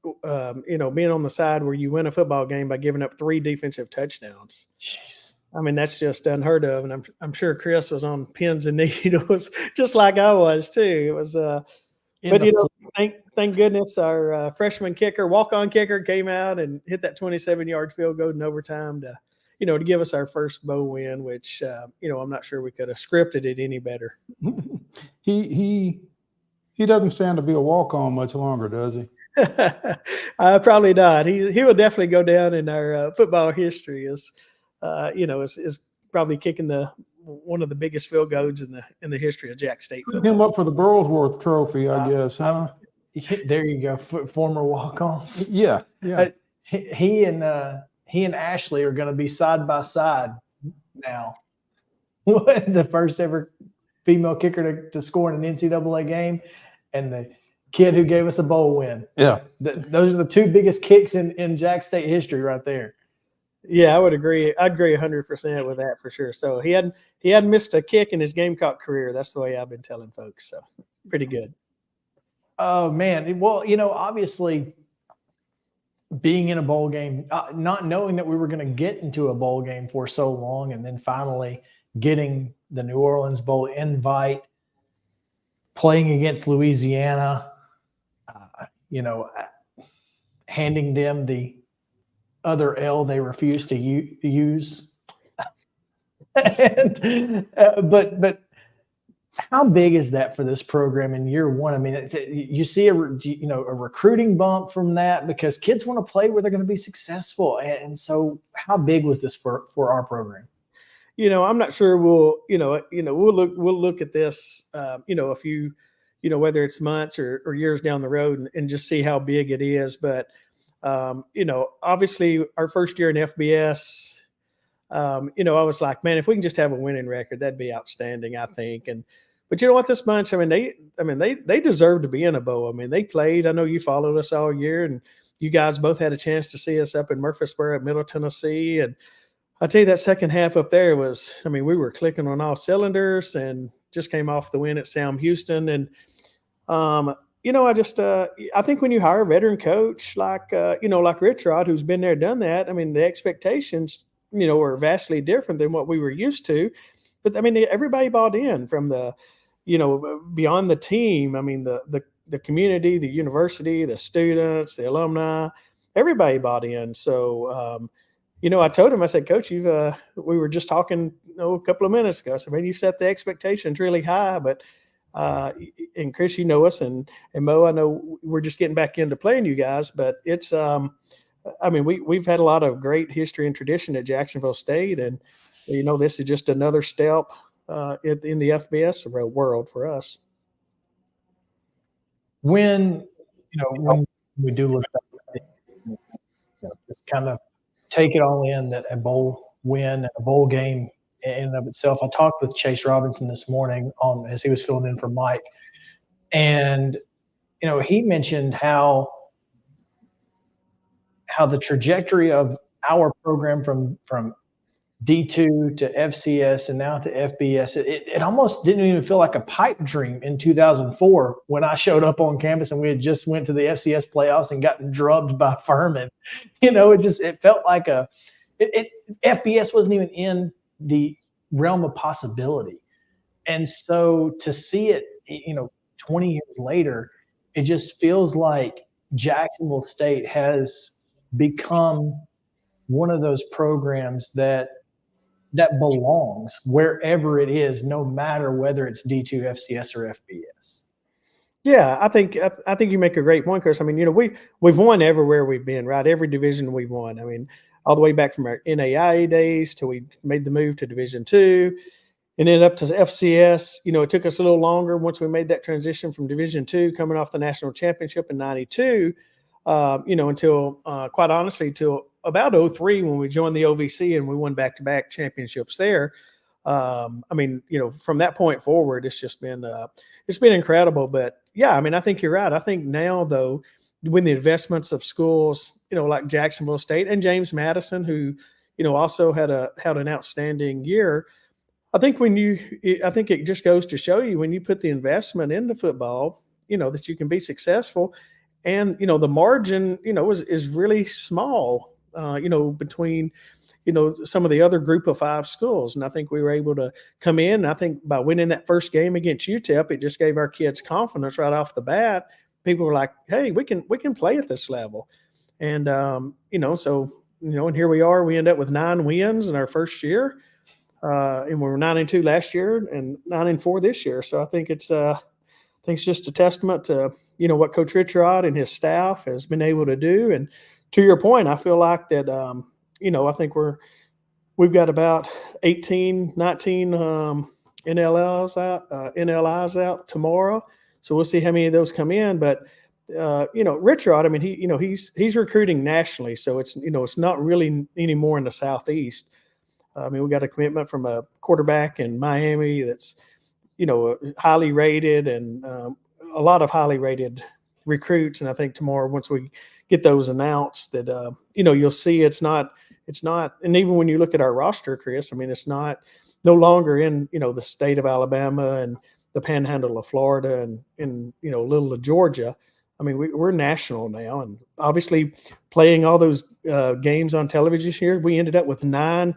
being on the side where you win a football game by giving up 3 defensive touchdowns. Jeez. I mean, that's just unheard of, and I'm sure Chris was on pins and needles, just like I was too. It was, thank goodness our freshman kicker, walk-on kicker, came out and hit that 27-yard field goal in overtime to give us our first bowl win. Which I'm not sure we could have scripted it any better. He doesn't stand to be a walk-on much longer, does he? Probably not. He will definitely go down in our football history as. Is probably kicking one of the biggest field goals in the history of Jack State football. Put him up for the Burlsworth Trophy, I guess, huh? There you go, former walk-ons. Yeah. He and Ashley are going to be side by side now. The first ever female kicker to score in an NCAA game, and the kid who gave us a bowl win. Yeah. Those are the two biggest kicks in Jack State history right there. Yeah, I would agree. I'd agree 100% with that for sure. So he hadn't missed a kick in his Gamecock career. That's the way I've been telling folks. So pretty good. Oh man. Well, obviously being in a bowl game, not knowing that we were going to get into a bowl game for so long, and then finally getting the New Orleans Bowl invite, playing against Louisiana, handing them the other L they refused to use. But how big is that for this program in year one? I mean, you see a recruiting bump from that because kids want to play where they're going to be successful. And so how big was this for our program? I'm not sure we'll look at this, a few, whether it's months or years down the road and just see how big it is. But, obviously our first year in FBS, I was like, man, if we can just have a winning record, that'd be outstanding, I think. But you know what, this bunch, they deserve to be in a bowl. I mean, they played. I know you followed us all year, and you guys both had a chance to see us up in Murfreesboro at Middle Tennessee. And I'll tell you, that second half up there was, we were clicking on all cylinders and just came off the win at Sam Houston. And, I think when you hire a veteran coach like Rich Rod, who's been there, done that, the expectations, are vastly different than what we were used to. But, everybody bought in from the, beyond the team. The community, the university, the students, the alumni, everybody bought in. So, I told him, I said, Coach, we were just talking a couple of minutes ago. I said, man, you set the expectations really high, but and Chris, you know us, and Mo, I know we're just getting back into playing you guys, but it's, we've had a lot of great history and tradition at Jacksonville State, and this is just another step in the FBS world for us. When we do look back, just kind of take it all in that a bowl win and a bowl game in and of itself. I talked with Chase Robinson this morning as he was filling in for Mike, and he mentioned how the trajectory of our program from D2 to FCS and now to FBS, it almost didn't even feel like a pipe dream in 2004 when I showed up on campus and we had just went to the FCS playoffs and gotten drubbed by Furman. It felt like FBS wasn't even in the realm of possibility. And so to see it, 20 years later, it just feels like Jacksonville State has become one of those programs that belongs wherever it is, no matter whether it's D2, FCS, or FBS. Yeah, I think you make a great point, Chris. We've won everywhere we've been, right? Every division we've won. All the way back from our NAIA days till we made the move to Division II, and then up to FCS. It took us a little longer once we made that transition from Division II, coming off the national championship in '92, until quite honestly, till about 2003 when we joined the OVC and we won back-to-back championships there. From that point forward, it's been incredible. But yeah, I think you're right. I think now though, when the investments of schools, like Jacksonville State and James Madison, who, also had an outstanding year. I think it just goes to show you when you put the investment into football, that you can be successful. And, the margin, is really small, between, some of the other group of 5 schools. And I think we were able to come in. And I think by winning that first game against UTEP, it just gave our kids confidence right off the bat. People were like, hey, we can play at this level. And, and here we are, we end up with 9 wins in our first year. And we were 9-2 last year and 9-4 this year. So I think it's just a testament to, what Coach Rich Rod and his staff has been able to do. And to your point, I feel like that, I think we've got about 18, 19 NLIs out tomorrow. So we'll see how many of those come in. But Rich Rod, he's recruiting nationally, so it's not really anymore in the Southeast. I mean, we got a commitment from a quarterback in Miami that's, highly rated, and a lot of highly rated recruits. And I think tomorrow, once we get those announced, that you'll see it's not. And even when you look at our roster, Chris, I mean, it's no longer in the state of Alabama and the Panhandle of Florida and in little of Georgia. I mean, we're national now, and obviously playing all those games on television here, we ended up with 9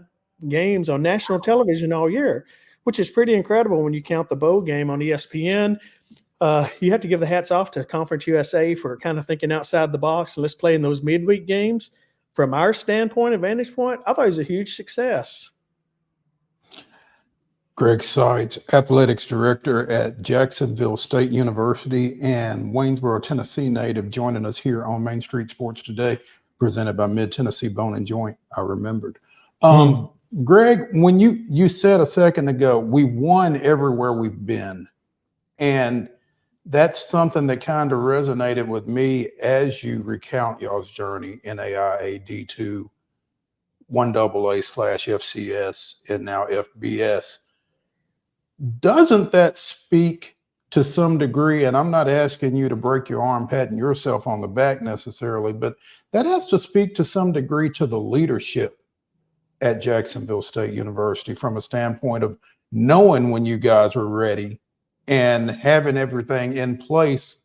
games on national television all year, which is pretty incredible when you count the bowl game on ESPN. You have to give the hats off to Conference USA for kind of thinking outside the box and let's play in those midweek games. From our standpoint and vantage point, I thought it was a huge success. Greg SEITZ, athletics director at Jacksonville State University and Waynesboro, Tennessee native, joining us here on Main Street Sports Today, presented by Mid-Tennessee Bone and Joint. I remembered. Greg, when you said a second ago, we've won everywhere we've been, and that's something that kind of resonated with me as you recount y'all's journey in AIA, D2, 1AA/FCS, and now FBS. Doesn't that speak to some degree, and I'm not asking you to break your arm patting yourself on the back necessarily, but that has to speak to some degree to the leadership at Jacksonville State University from a standpoint of knowing when you guys were ready and having everything in place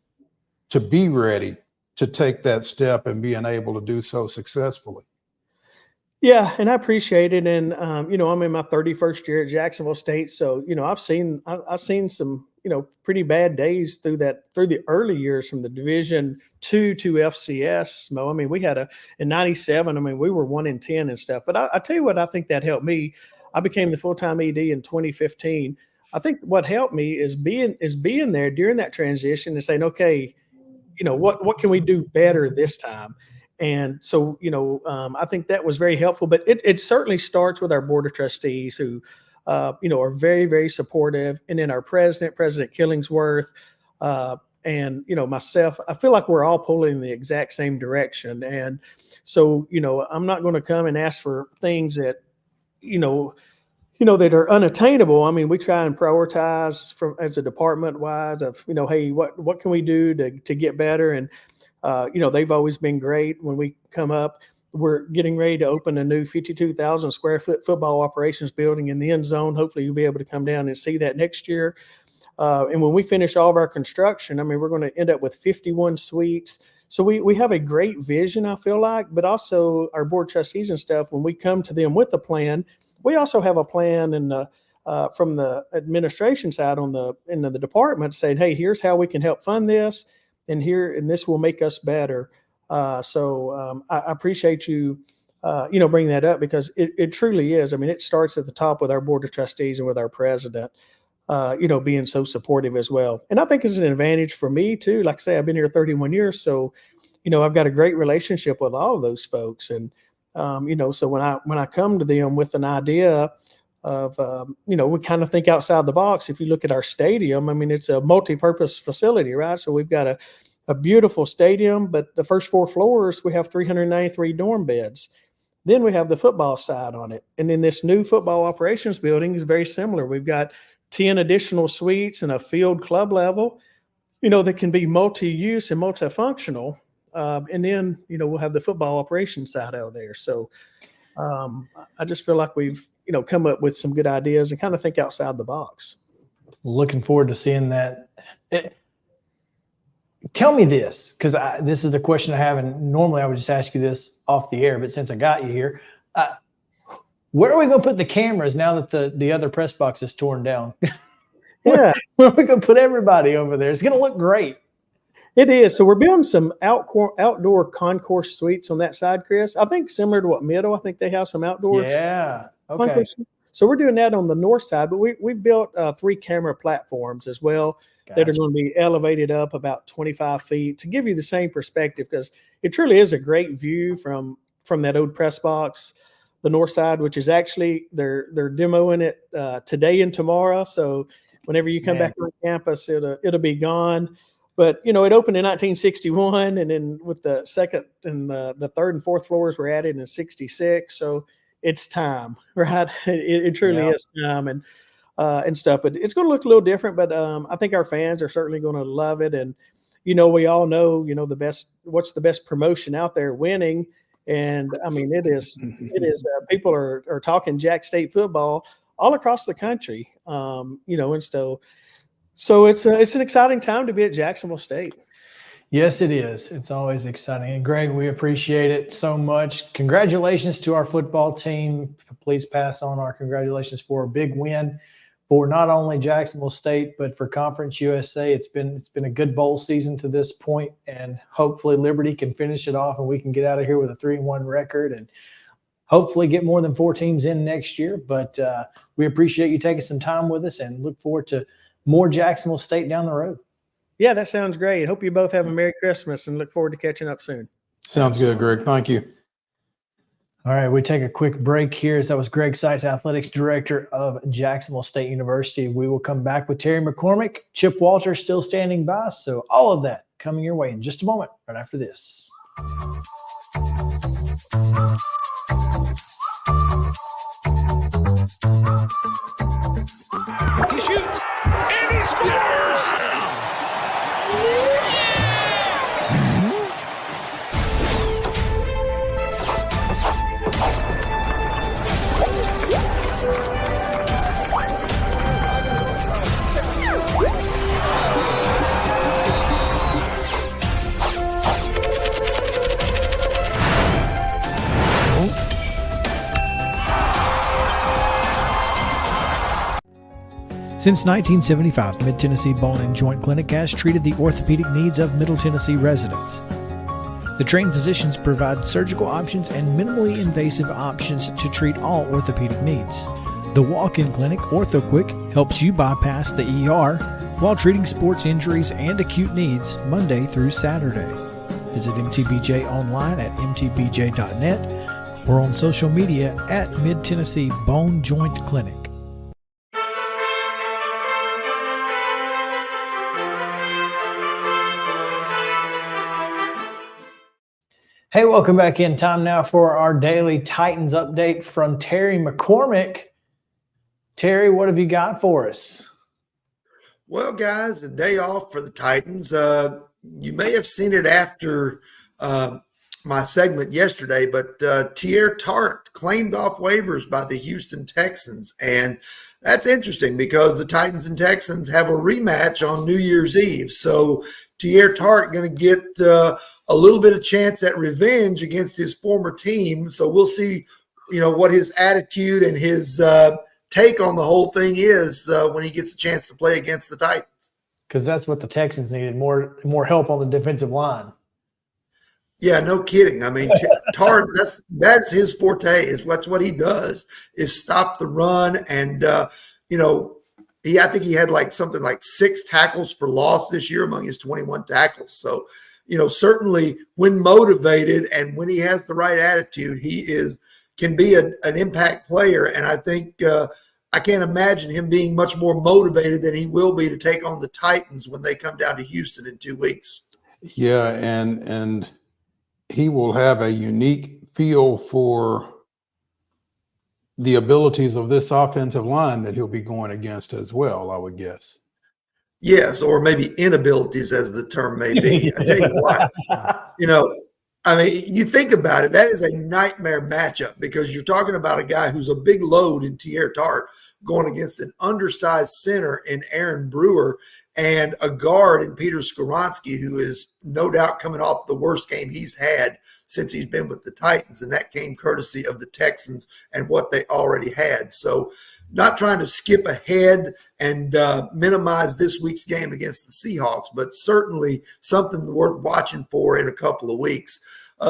to be ready to take that step and being able to do so successfully. Yeah, and I appreciate it. And I'm in my 31st year at Jacksonville State, so I've seen some pretty bad days through the early years from the Division II to FCS. I mean, we had in '97. I mean, we were 1-10 and stuff. But I tell you what, I think that helped me. I became the full-time ED in 2015. I think what helped me is being there during that transition and saying, okay, what can we do better this time? And so, I think that was very helpful, but it certainly starts with our board of trustees who, are very, very supportive. And then our President Killingsworth, and, myself, I feel like we're all pulling in the exact same direction. And so, I'm not going to come and ask for things that, that are unattainable. I mean, we try and prioritize as a department wise of, hey, what can we do to get better? And, they've always been great. When we come up, we're getting ready to open a new 52,000 square foot football operations building in the end zone. Hopefully you'll be able to come down and see that next year. And when we finish all of our construction, I mean, we're going to end up with 51 suites. So we have a great vision, I feel like, but also our board trustees and stuff, when we come to them with a plan, we also have a plan from the administration side in the department saying, hey, here's how we can help fund this. And this will make us better. So I appreciate you, bringing that up, because it truly is. I mean, it starts at the top with our board of trustees and with our president, being so supportive as well. And I think it's an advantage for me too. Like I say, I've been here 31 years. So, I've got a great relationship with all of those folks. And, so when I come to them with an idea of, we kind of think outside the box. If you look at our stadium, I mean, it's a multi-purpose facility, right? So we've got a beautiful stadium, but the first 4 floors, we have 393 dorm beds. Then we have the football side on it. And in this new football operations building is very similar. We've got 10 additional suites and a field club level, that can be multi-use and multifunctional. And then, we'll have the football operations side out there. So I just feel like we've, come up with some good ideas and kind of think outside the box. Looking forward to seeing that. Tell me this, because this is a question I have, and normally I would just ask you this off the air, but since I got you here, where are we going to put the cameras now that the other press box is torn down? Yeah. Where are we going to put everybody over there? It's going to look great. It is. So we're building some outdoor concourse suites on that side, Chris. I think similar to what Middle, I think they have some outdoors. Yeah. Okay. So we're doing that on the north side, but we've built 3 camera platforms as well. Gotcha. That are going to be elevated up about 25 feet to give you the same perspective, because it truly is a great view from that old press box, the north side, which is actually they're demoing it today and tomorrow. So whenever you come back on campus, it'll be gone. But, it opened in 1961, and then with the second and the third and fourth floors were added in 66. So, it's time, right? It truly is time and stuff. But it's going to look a little different. But I think our fans are certainly going to love it. And we all know what's the best promotion out there, winning. And I mean, it is people are talking Jack State football all across the country. And so it's an exciting time to be at Jacksonville State. Yes, it is. It's always exciting. And Greg, we appreciate it so much. Congratulations to our football team. Please pass on our congratulations for a big win for not only Jacksonville State, but for Conference USA. It's been a good bowl season to this point, and hopefully Liberty can finish it off and we can get out of here with a 3-1 record and hopefully get more than 4 teams in next year. But we appreciate you taking some time with us and look forward to more Jacksonville State down the road. Yeah, that sounds great. Hope you both have a Merry Christmas and look forward to catching up soon. Sounds good, Greg. Thank you. All right, we take a quick break here. That was Greg SEITZ, Athletics Director of Jacksonville State University. We will come back with Terry McCormick, Chip Walter still standing by. So all of that coming your way in just a moment, right after this. He shoots, and he scores! Since 1975, Mid-Tennessee Bone and Joint Clinic has treated the orthopedic needs of Middle Tennessee residents. The trained physicians provide surgical options and minimally invasive options to treat all orthopedic needs. The walk-in clinic, OrthoQuick, helps you bypass the ER while treating sports injuries and acute needs Monday through Saturday. Visit MTBJ online at mtbj.net or on social media at Mid-Tennessee Bone Joint Clinic. Hey, welcome back in. Time now for our daily Titans update from Terry McCormick. Terry, what have you got for us? Well, guys, a day off for the Titans. You may have seen it after my segment yesterday, but Tier Tart claimed off waivers by the Houston Texans. And that's interesting because the Titans and Texans have a rematch on New Year's Eve. So Tier Tart going to get a little bit of chance at revenge against his former team. So we'll see, what his attitude and his take on the whole thing is when he gets a chance to play against the Titans. Because that's what the Texans needed, more help on the defensive line. Yeah, no kidding. I mean, Tart, that's his forte. That's what he does, is stop the run. And, I think he had something like 6 tackles for loss this year among his 21 tackles. So, certainly when motivated and when he has the right attitude, he can be an impact player. And I think I can't imagine him being much more motivated than he will be to take on the Titans when they come down to Houston in 2 weeks. Yeah, and he will have a unique feel for the abilities of this offensive line that he'll be going against as well, I would guess. Yes, or maybe inabilities, as the term may be. I tell you what, you think about it, that is a nightmare matchup because you're talking about a guy who's a big load in Tier Tart going against an undersized center in Aaron Brewer and a guard in Peter Skoronski, who is no doubt coming off the worst game he's had since he's been with the Titans, and that came courtesy of the Texans and what they already had. So not trying to skip ahead and minimize this week's game against the Seahawks, but certainly something worth watching for in a couple of weeks.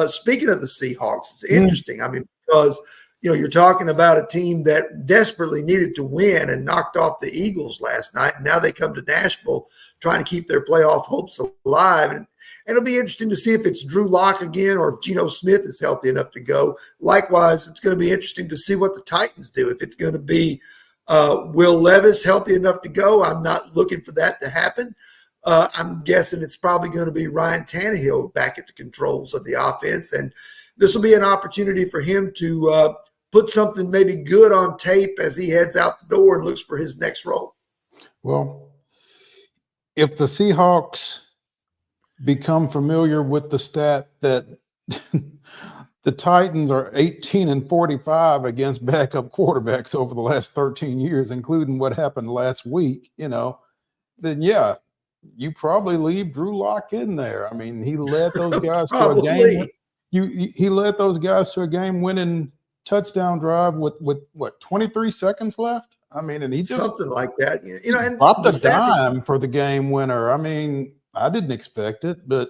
Speaking of the Seahawks, it's interesting. Because you're talking about a team that desperately needed to win and knocked off the Eagles last night. And now they come to Nashville trying to keep their playoff hopes alive. And it'll be interesting to see if it's Drew Lock again or if Geno Smith is healthy enough to go. Likewise, it's going to be interesting to see what the Titans do. If it's going to be Will Levis healthy enough to go, I'm not looking for that to happen. I'm guessing it's probably going to be Ryan Tannehill back at the controls of the offense. And this will be an opportunity for him to put something maybe good on tape as he heads out the door and looks for his next role? Well, if the Seahawks become familiar with the stat that the Titans are 18-45 against backup quarterbacks over the last 13 years, including what happened last week, then yeah, you probably leave Drew Lock in there. I mean, he led those guys to a game. He led those guys to a game-winning touchdown drive with what 23 seconds left. I mean, and he just something like that. And dropped a dime for the game winner. I mean, I didn't expect it, but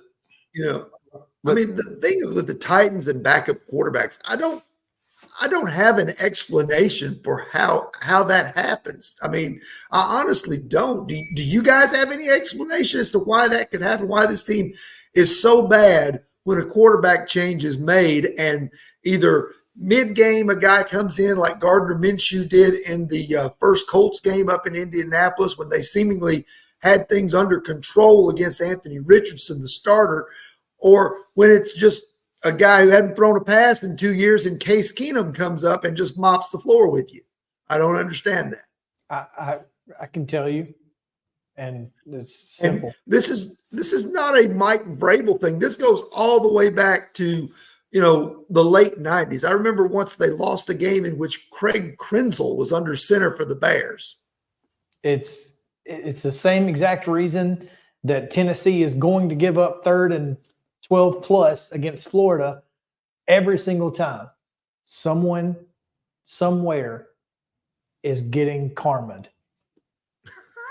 I mean, the thing with the Titans and backup quarterbacks, I don't have an explanation for how that happens. I mean, I honestly don't. Do you guys have any explanation as to why that could happen? Why this team is so bad when a quarterback change is made and either mid-game a guy comes in like Gardner Minshew did in the first Colts game up in Indianapolis when they seemingly had things under control against Anthony Richardson, the starter, or when it's just a guy who hadn't thrown a pass in 2 years and Case Keenum comes up and just mops the floor with you. I don't understand that. I can tell you, and it's simple. And this is not a Mike Vrabel thing. This goes all the way back to the late 90s. I remember once they lost a game in which Craig Krenzel was under center for the Bears. It's the same exact reason that Tennessee is going to give up 3rd and 12 plus against Florida every single time. Someone, somewhere is getting karma'd.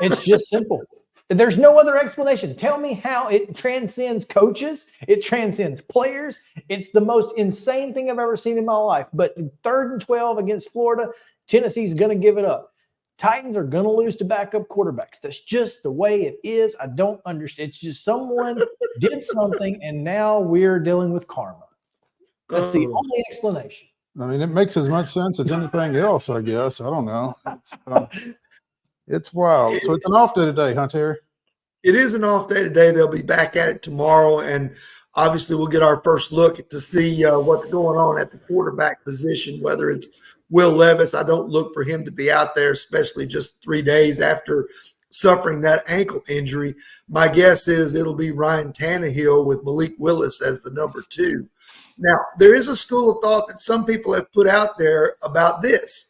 It's just simple. There's no other explanation. Tell me how it transcends coaches. It transcends players. It's the most insane thing I've ever seen in my life. But 3rd and 12 against Florida, Tennessee's going to give it up. Titans are going to lose to backup quarterbacks. That's just the way it is. I don't understand. It's just someone did something, and now we're dealing with karma. That's the only explanation. I mean, it makes as much sense as anything else, I guess. I don't know. It's wild. So it's an off day today, huh, Terry? It is an off day today. They'll be back at it tomorrow, and obviously we'll get our first look to see what's going on at the quarterback position, whether it's Will Levis. I don't look for him to be out there, especially just 3 days after suffering that ankle injury. My guess is it'll be Ryan Tannehill with Malik Willis as the number 2. Now, there is a school of thought that some people have put out there about this.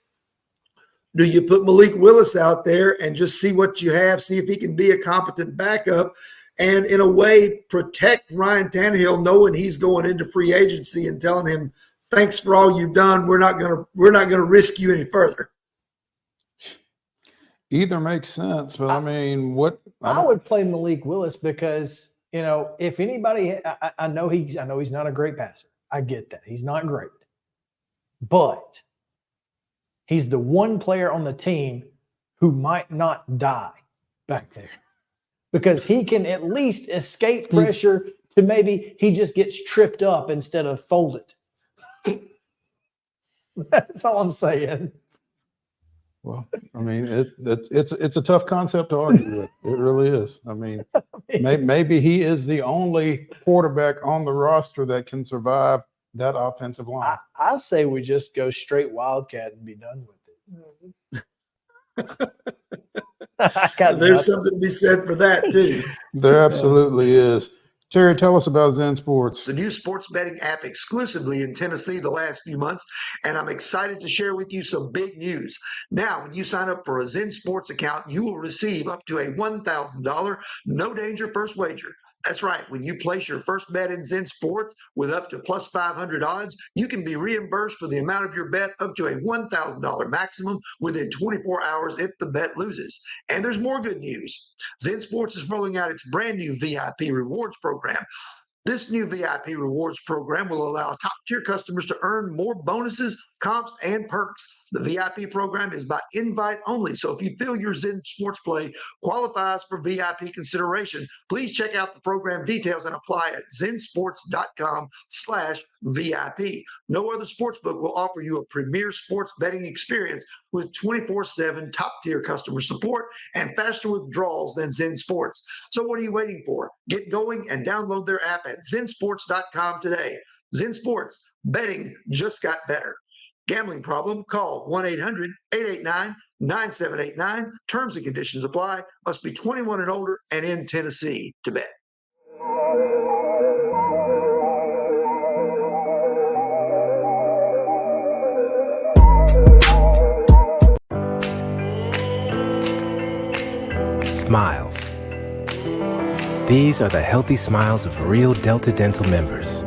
Do you put Malik Willis out there and just see what you have, see if he can be a competent backup, and in a way protect Ryan Tannehill, knowing he's going into free agency and telling him, thanks for all you've done. We're not gonna risk you any further. Either makes sense, but I mean, I would play Malik Willis because if anybody, I know he's not a great passer. I get that he's not great, but he's the one player on the team who might not die back there because he can at least escape pressure to maybe he just gets tripped up instead of folded. That's all I'm saying. Well, I mean, it's a tough concept to argue with. It really is. I mean, maybe he is the only quarterback on the roster that can survive that offensive line. I say we just go straight Wildcat and be done with it. There's something to be said for that too. There absolutely is. Terry, tell us about Zen Sports. The new sports betting app exclusively in Tennessee the last few months, and I'm excited to share with you some big news. Now, when you sign up for a Zen Sports account, you will receive up to a $1,000 no-danger first wager. That's right. When you place your first bet in Zen Sports with up to plus 500 odds, you can be reimbursed for the amount of your bet up to a $1,000 maximum within 24 hours if the bet loses. And there's more good news. Zen Sports is rolling out its brand new VIP rewards program. This new VIP rewards program will allow top-tier customers to earn more bonuses, comps, and perks. The VIP program is by invite only, so if you feel your Zen Sports play qualifies for VIP consideration, please check out the program details and apply at zensports.com/VIP. No other sportsbook will offer you a premier sports betting experience with 24/7 top-tier customer support and faster withdrawals than Zen Sports. So what are you waiting for? Get going and download their app at zensports.com today. Zen Sports, betting just got better. Gambling problem? Call 1-800-889-9789. Terms and conditions apply. Must be 21 and older and in Tennessee to bet. Smiles. These are the healthy smiles of real Delta Dental members.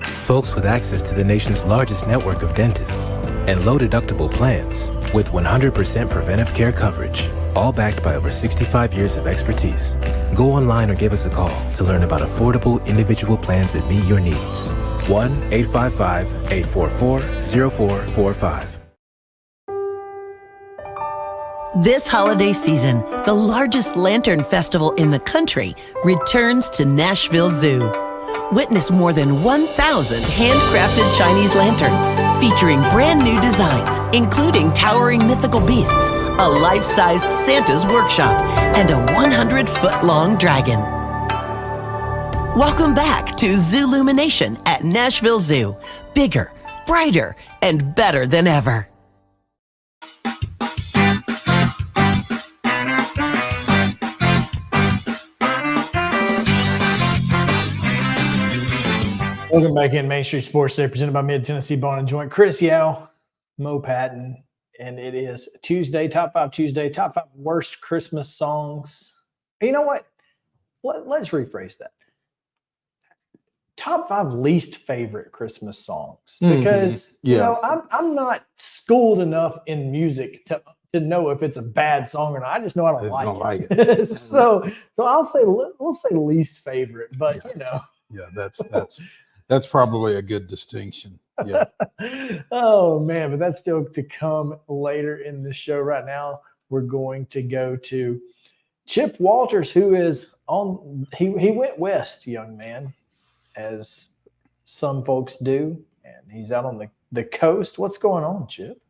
Folks with access to the nation's largest network of dentists and low-deductible plans with 100% preventive care coverage, all backed by over 65 years of expertise. Go online or give us a call to learn about affordable individual plans that meet your needs. 1-855-844-0445. This holiday season, the largest lantern festival in the country returns to Nashville Zoo. Witness more than 1,000 handcrafted Chinese lanterns featuring brand new designs, including towering mythical beasts, a life-sized Santa's workshop, and a 100-foot-long dragon. Welcome back to Zoolumination at Nashville Zoo. Bigger, brighter, and better than ever. Welcome back in Main Street Sports Day, presented by Mid-Tennessee Bone and Joint. Chris Yao, Mo Patton, and it is Tuesday, Top 5 Tuesday, Top 5 Worst Christmas Songs. You know what? Let's rephrase that. Top 5 Least Favorite Christmas Songs. Because, you know, I'm not schooled enough in music to know if it's a bad song or not. I just know I don't like it. so I'll say, we'll say least favorite, but, you know. Yeah, that's probably a good distinction. Yeah. Oh man, but that's still to come later in the show. Right now, we're going to go to Chip Walters, who is on. He went west, young man, as some folks do, and he's out on the coast. What's going on, Chip?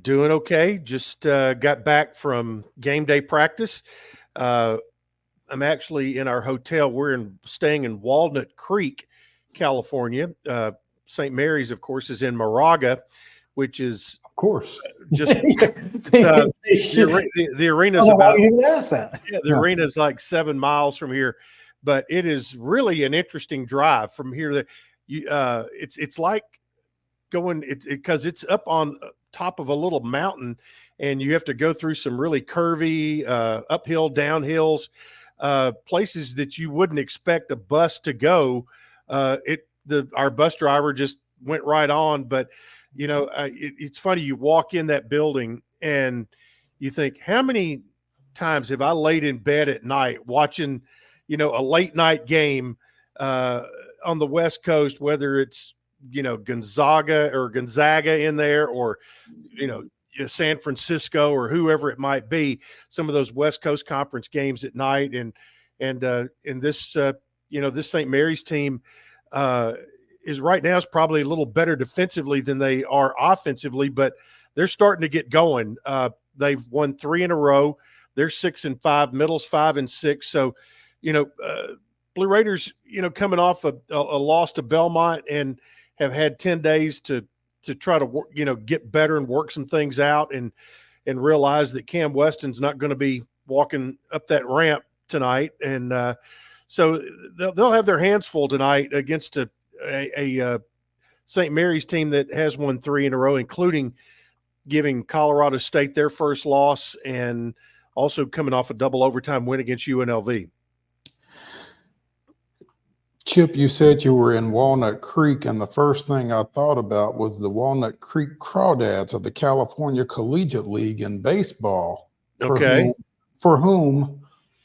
Doing okay. Just got back from game day practice. I'm actually in our hotel. We're staying in Walnut Creek, California. St. Mary's, of course, is in Moraga, which is, of course, just the arena's about. You even ask that. Yeah, the arena's like 7 miles from here, but it is really an interesting drive from here. It's like going because it's up on top of a little mountain, and you have to go through some really curvy uphill, downhills. Places that you wouldn't expect a bus to go. Our bus driver just went right on, but you know, it's funny. You walk in that building and you think, how many times have I laid in bed at night watching, you know, a late night game on the West Coast, whether it's, you know, Gonzaga in there, or, you know, San Francisco or whoever it might be, some of those West Coast Conference games at night. And this, you know, this St. Mary's team is right now is probably a little better defensively than they are offensively, but they're starting to get going. They've won 3 in a row. They're 6-5, Middle's 5-6. So, you know, Blue Raiders, you know, coming off a loss to Belmont and have had 10 days to try to work, you know, get better and work some things out, and realize that Cam Weston's not going to be walking up that ramp tonight. And so they'll have their hands full tonight against a St. Mary's team that has won 3 in a row, including giving Colorado State their first loss and also coming off a double overtime win against UNLV. Chip, you said you were in Walnut Creek, and the first thing I thought about was the Walnut Creek Crawdads of the California Collegiate League in baseball. Okay. For whom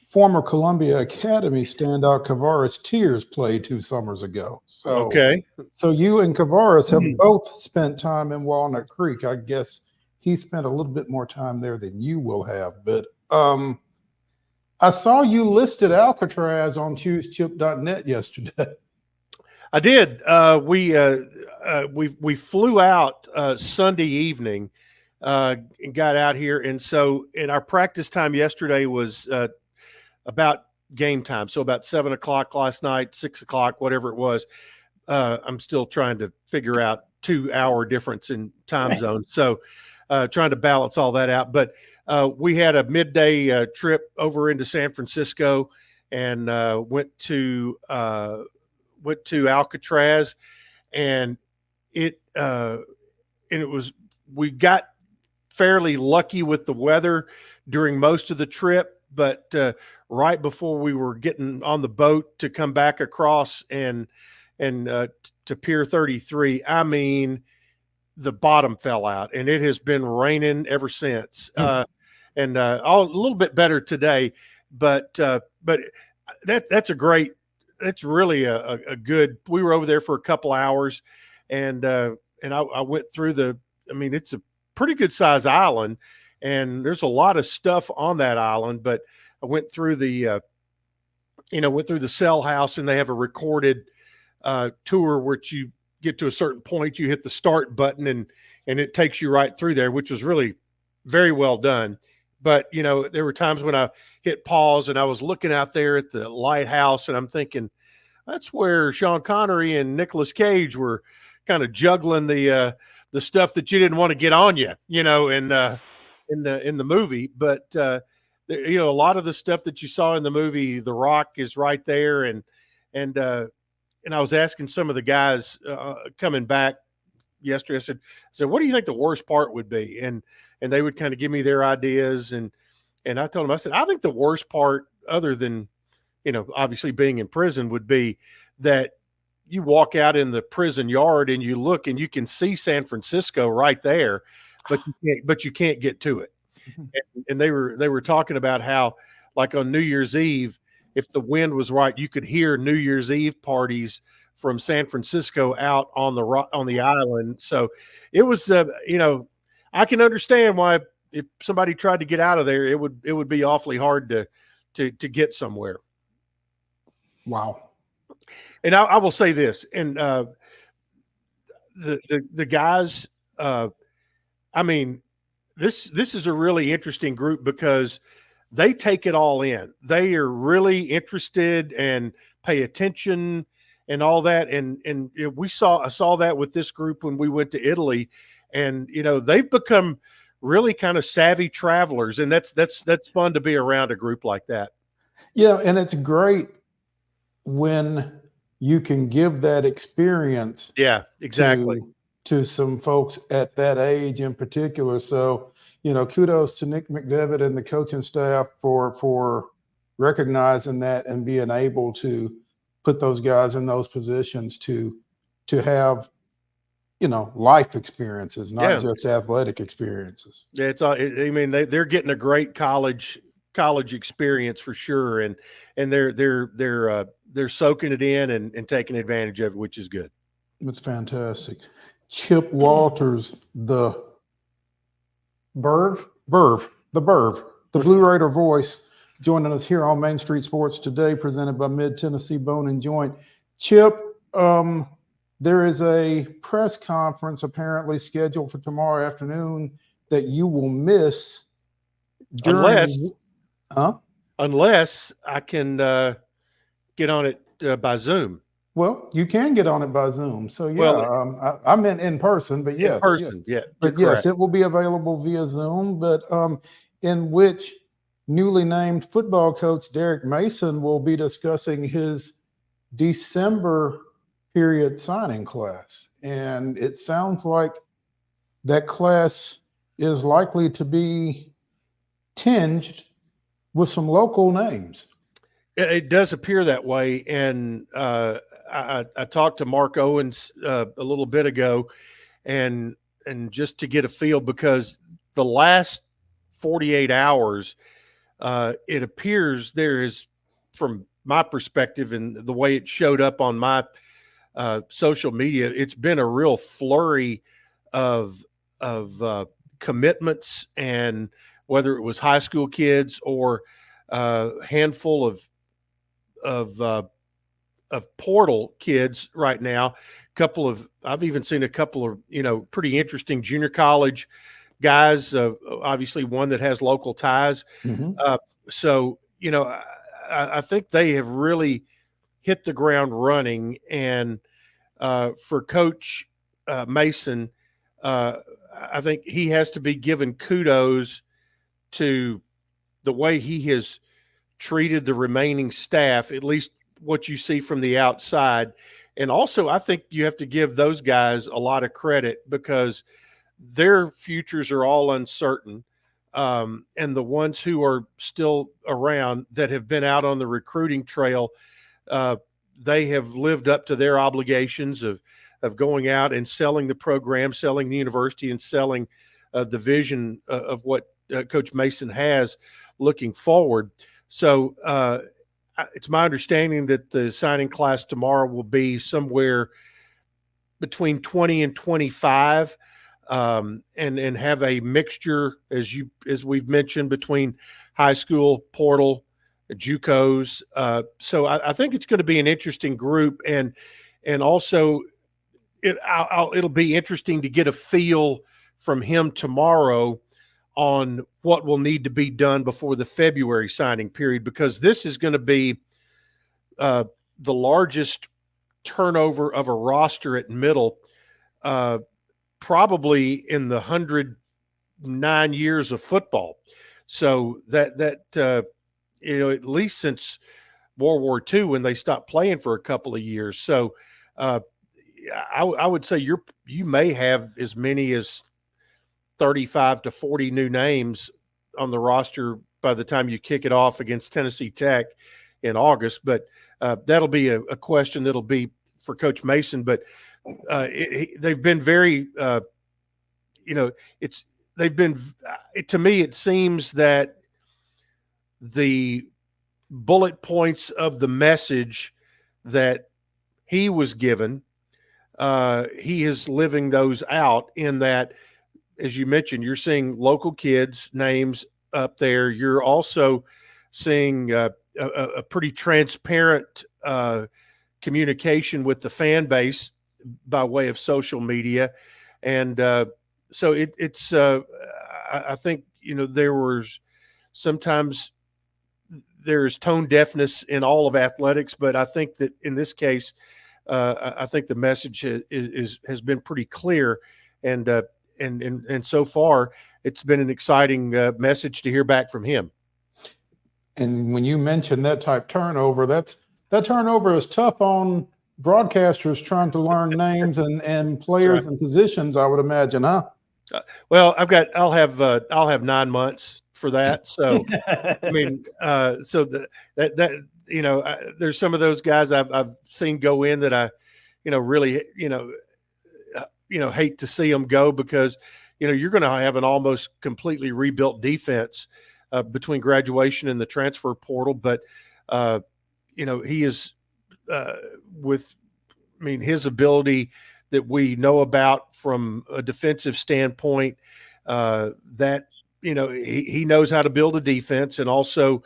former Columbia Academy standout Kavaris Tears played 2 summers ago. So, okay. So you and Kavaris have both spent time in Walnut Creek. I guess he spent a little bit more time there than you will have, but I saw you listed Alcatraz on ChooseChip.net yesterday. I did. We flew out Sunday evening and got out here, and so in our practice time yesterday was about game time, so about 7 o'clock last night, 6 o'clock, whatever it was. I'm still trying to figure out 2-hour difference in time zone. So trying to balance all that out. But we had a midday trip over into San Francisco and went to Alcatraz, and it was, we got fairly lucky with the weather during most of the trip, but right before we were getting on the boat to come back across and to Pier 33, I mean, the bottom fell out, and it has been raining ever since. And a little bit better today, but that's really a good. We were over there for a couple hours, and I went through it's a pretty good size island, and there's a lot of stuff on that island. But I went through the cell house, and they have a recorded tour where you get to a certain point, you hit the start button, and it takes you right through there, which was really very well done. But there were times when I hit pause and I was looking out there at the lighthouse, and I'm thinking, that's where Sean Connery and Nicolas Cage were kind of juggling the stuff that you didn't want to get on you, in the movie. But a lot of the stuff that you saw in the movie, The Rock is right there, and I was asking some of the guys coming back yesterday. I said, what do you think the worst part would be? And they would kind of give me their ideas, and I told them, I said, I think the worst part, other than obviously being in prison, would be that you walk out in the prison yard and you look and you can see San Francisco right there, but you can't get to it. And they were talking about how, like on New Year's Eve, if the wind was right, you could hear New Year's Eve parties from San Francisco out on the island. So it was, I can understand why if somebody tried to get out of there, it would be awfully hard to get somewhere. Wow. And I will say this, and the guys, this is a really interesting group because they take it all in. They are really interested and pay attention and all that. And I saw that with this group when we went to Italy, and they've become really kind of savvy travelers, and that's fun to be around a group like that. Yeah, and it's great when you can give that experience. Yeah, exactly. To some folks at that age in particular. So, kudos to Nick McDevitt and the coaching staff for recognizing that and being able to put those guys in those positions to have, life experiences, not just athletic experiences. Yeah, they're getting a great college experience for sure, and they're soaking it in and taking advantage of it, which is good. It's fantastic. Chip Walters, the Burv, the Blue Raider voice, joining us here on Main Street Sports today, presented by Mid Tennessee Bone and Joint. Chip, there is a press conference apparently scheduled for tomorrow afternoon that you will miss. Unless I can get on it by Zoom. Well, you can get on it by Zoom. So I meant in person, but yes, in person, yeah. But yes, it will be available via Zoom. But in which newly named football coach Derek Mason will be discussing his December period signing class, and it sounds like that class is likely to be tinged with some local names. It does appear that way, and I talked to Mark Owens a little bit ago, and just to get a feel, because the last 48 hours, it appears there is, from my perspective and the way it showed up on my social media, it's been a real flurry of commitments, and whether it was high school kids or a handful of portal kids right now. I've even seen a couple of, pretty interesting junior college guys, obviously one that has local ties. Mm-hmm. So, I think they have really hit the ground running, and for Coach Mason, I think he has to be given kudos to the way he has treated the remaining staff, at least what you see from the outside. And also, I think you have to give those guys a lot of credit because their futures are all uncertain. And the ones who are still around that have been out on the recruiting trail, they have lived up to their obligations of going out and selling the program, selling the university, and selling the vision of what Coach Mason has looking forward. So it's my understanding that the signing class tomorrow will be somewhere between 20 and 25, and have a mixture, as we've mentioned, between high school, portal, JUCOs. So I think it's going to be an interesting group, and also it'll be interesting to get a feel from him tomorrow on what will need to be done before the February signing period, because this is going to be the largest turnover of a roster at middle, probably in the 109 years of football. So that at least since World War II, when they stopped playing for a couple of years. So I would say you may have as many as 35 to 40 new names on the roster by the time you kick it off against Tennessee Tech in August. But that'll be a question that'll be for Coach Mason. But they've been very, to me, it seems that the bullet points of the message that he was given, he is living those out in that, as you mentioned, you're seeing local kids' names up there. You're also seeing a pretty transparent communication with the fan base by way of social media. And so it's I think, sometimes there's tone deafness in all of athletics, but I think that in this case, I think the message has been pretty clear, and so far it's been an exciting message to hear back from him. And when you mention that type turnover, that turnover is tough on broadcasters trying to learn names and players and positions, I would imagine, huh? Well, I'll have 9 months for that. So, I mean, so that there's some of those guys I've seen go in that I, really, hate to see them go, because, you're going to have an almost completely rebuilt defense between graduation and the transfer portal. But, he is his ability that we know about from a defensive standpoint, that, he knows how to build a defense. And also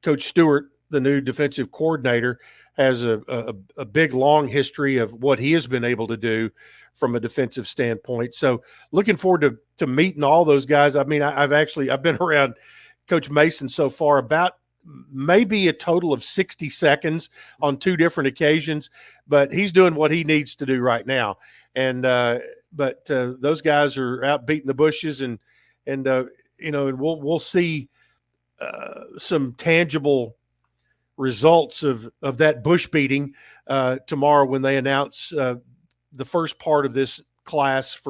Coach Stewart, the new defensive coordinator, has a big, long history of what he has been able to do from a defensive standpoint. So looking forward to meeting all those guys. I mean, I've been around Coach Mason so far about maybe a total of 60 seconds on 2 different occasions, but he's doing what he needs to do right now. And but those guys are out beating the bushes, and we'll see some tangible results of that bush beating tomorrow when they announce the first part of this class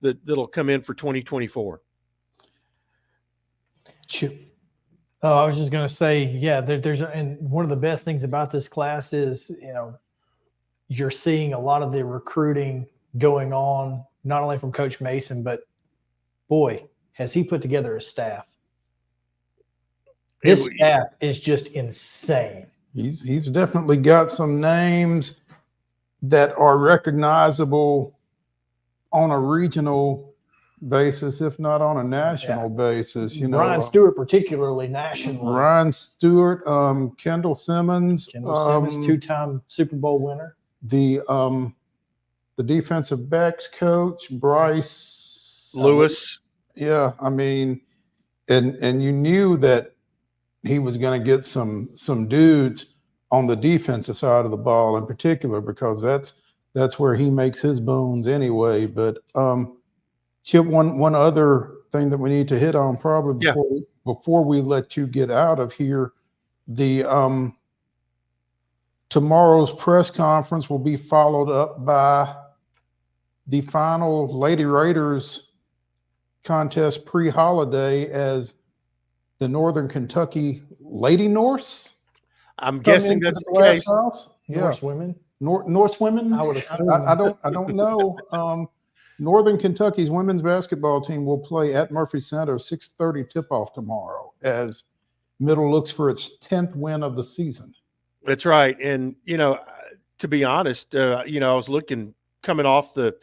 that'll come in for 2024. Chip. Oh, I was just going to say, yeah, and one of the best things about this class is, you're seeing a lot of the recruiting going on, not only from Coach Mason, but boy, has he put together a staff. This staff is just insane. He's definitely got some names that are recognizable on a regional basis, if not on a national basis. Ryan Stewart, particularly national. Ryan Stewart, Kendall Simmons, 2-time Super Bowl winner. The defensive backs coach, Bryce Lewis. Yeah, I mean, and you knew that he was going to get some dudes on the defensive side of the ball in particular, because that's where he makes his bones anyway. But Chip, one other thing that we need to hit on probably before we let you get out of here, the tomorrow's press conference will be followed up by the final Lady Raiders contest pre-holiday as the Northern Kentucky Lady Norse. I'm guessing that's the case. Norse women. Norse women. I would assume. I don't know. Northern Kentucky's women's basketball team will play at Murphy Center 6:30 tip-off tomorrow as Middle looks for its 10th win of the season. That's right. And, to be honest, I was looking coming off the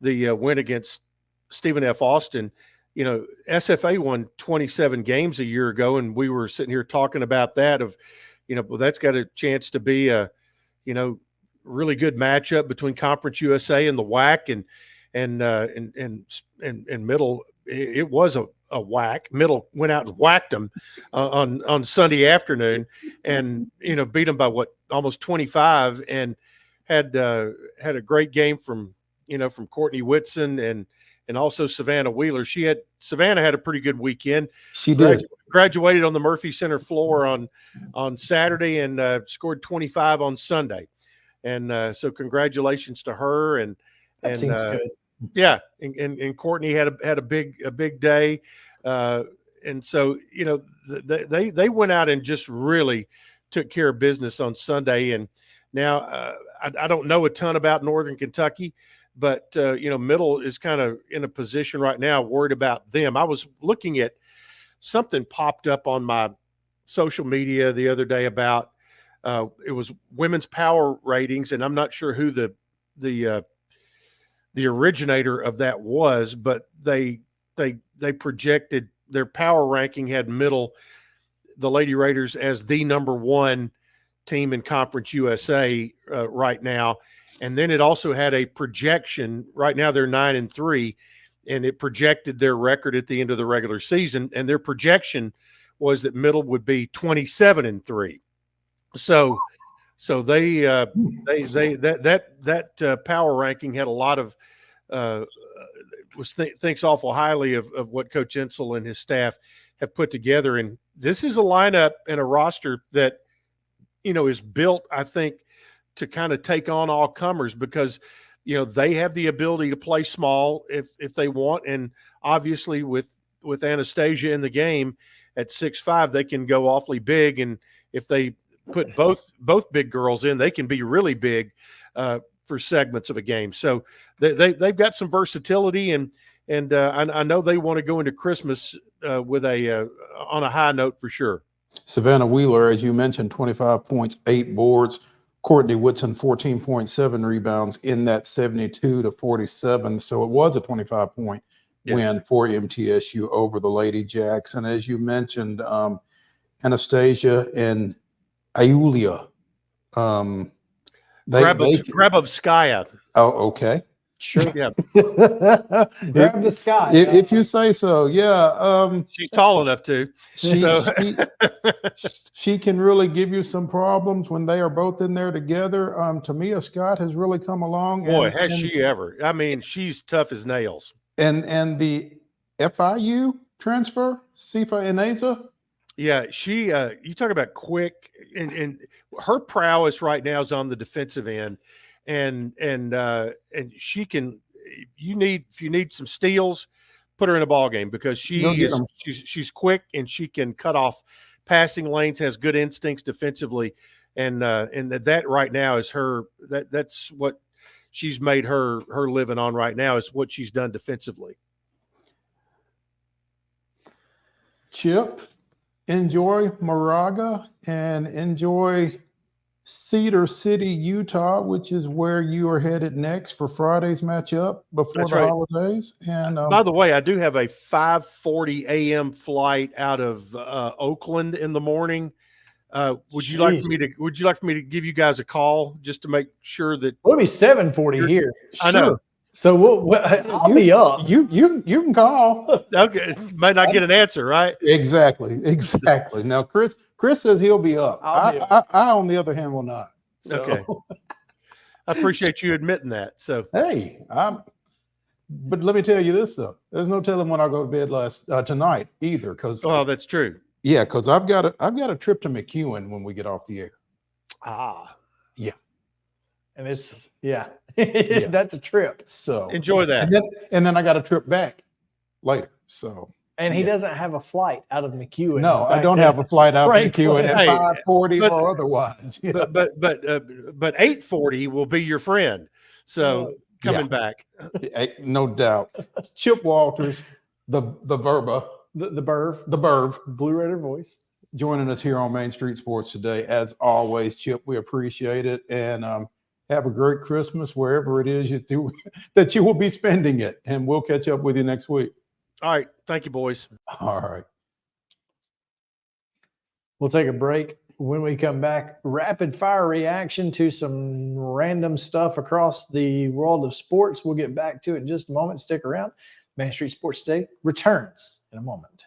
win against Stephen F. Austin. SFA won 27 games a year ago, and we were sitting here talking about that well, that's got a chance to be a, really good matchup between Conference USA and the WAC and Middle. It was a whack. Middle went out and whacked them on Sunday afternoon, and beat them by almost 25, and had a great game from Courtney Whitson and also Savannah Wheeler. Savannah had a pretty good weekend. She did. Graduated on the Murphy Center floor on Saturday and scored 25 on Sunday, and so congratulations to her. And Seems good. Yeah, and Courtney had a big day, and so they went out and just really took care of business on Sunday. And now I don't know a ton about Northern Kentucky, but Middle is kind of in a position right now worried about them. I was looking at something popped up on my social media the other day about it was women's power ratings, and I'm not sure who the originator of that was, but they projected their power ranking had Middle, the Lady Raiders, as the number one team in Conference USA right now. And then it also had a projection. Right now they're 9-3, and it projected their record at the end of the regular season. And their projection was that Middle would be 27-3. So they that power ranking had a lot of thinks awful highly of what Coach Insel and his staff have put together. And this is a lineup and a roster that is built, I think, to kind of take on all comers, because they have the ability to play small if they want, and obviously with Anastasia in the game at 6'5", they can go awfully big, and if they put both big girls in, they can be really big for segments of a game. So they've got some versatility, and I know they want to go into Christmas with on a high note for sure. Savannah Wheeler, as you mentioned, 25 points, 8 boards. Courtney Whitson, 14.7 rebounds in that 72-47. So it was a 25-point win for MTSU over the Lady Jacks. And as you mentioned, Anastasia and Iulia. Grabovskaya. Oh, okay. Sure. Yeah. Grab the sky. If you say so, yeah. She's tall enough to. She can really give you some problems when they are both in there together. Tamia Scott has really come along. Boy, has she ever. I mean, she's tough as nails. And the FIU transfer, Sifa Ineza. Yeah, she you talk about quick, and her prowess right now is on the defensive end. And she can. If you need some steals, put her in a ball game, because she's quick, and she can cut off passing lanes, has good instincts defensively, and that right now is her. That's what she's made her living on right now, is what she's done defensively. Chip, enjoy Moraga and enjoy Cedar City, Utah, which is where you are headed next for Friday's matchup before the holidays. And by the way, I do have a 5:40 a.m. flight out of Oakland in the morning. Would you like for me to give you guys a call just to make sure that it'll be 7:40 here? I know. So I'll be up. You can call. Okay, might not get an answer, right? Exactly. Now, Chris Chris says he'll be up. I'll be up. I, on the other hand, will not. So, Okay. I appreciate you admitting that. So, hey, but let me tell you this though. There's no telling when I'll go to bed tonight either. Because that's true. Yeah, because I've got a trip to McEwen when we get off the air. Yeah. And it's that's a trip. So enjoy that. And then I got a trip back later. So and he doesn't have a flight out of McEwen. No, I don't have a flight out of McEwen at 5:40 or otherwise. But 8:40 will be your friend. So coming back. No doubt. Chip Walters, the Verba. The Burv. The Burv. Blue Raider voice. Joining us here on Main Street Sports today. As always, Chip, we appreciate it. And have a great Christmas wherever it is that you will be spending it. And we'll catch up with you next week. All right. Thank you, boys. All right. We'll take a break. When we come back, rapid fire reaction to some random stuff across the world of sports. We'll get back to it in just a moment. Stick around. Main Street Sports Today returns in a moment.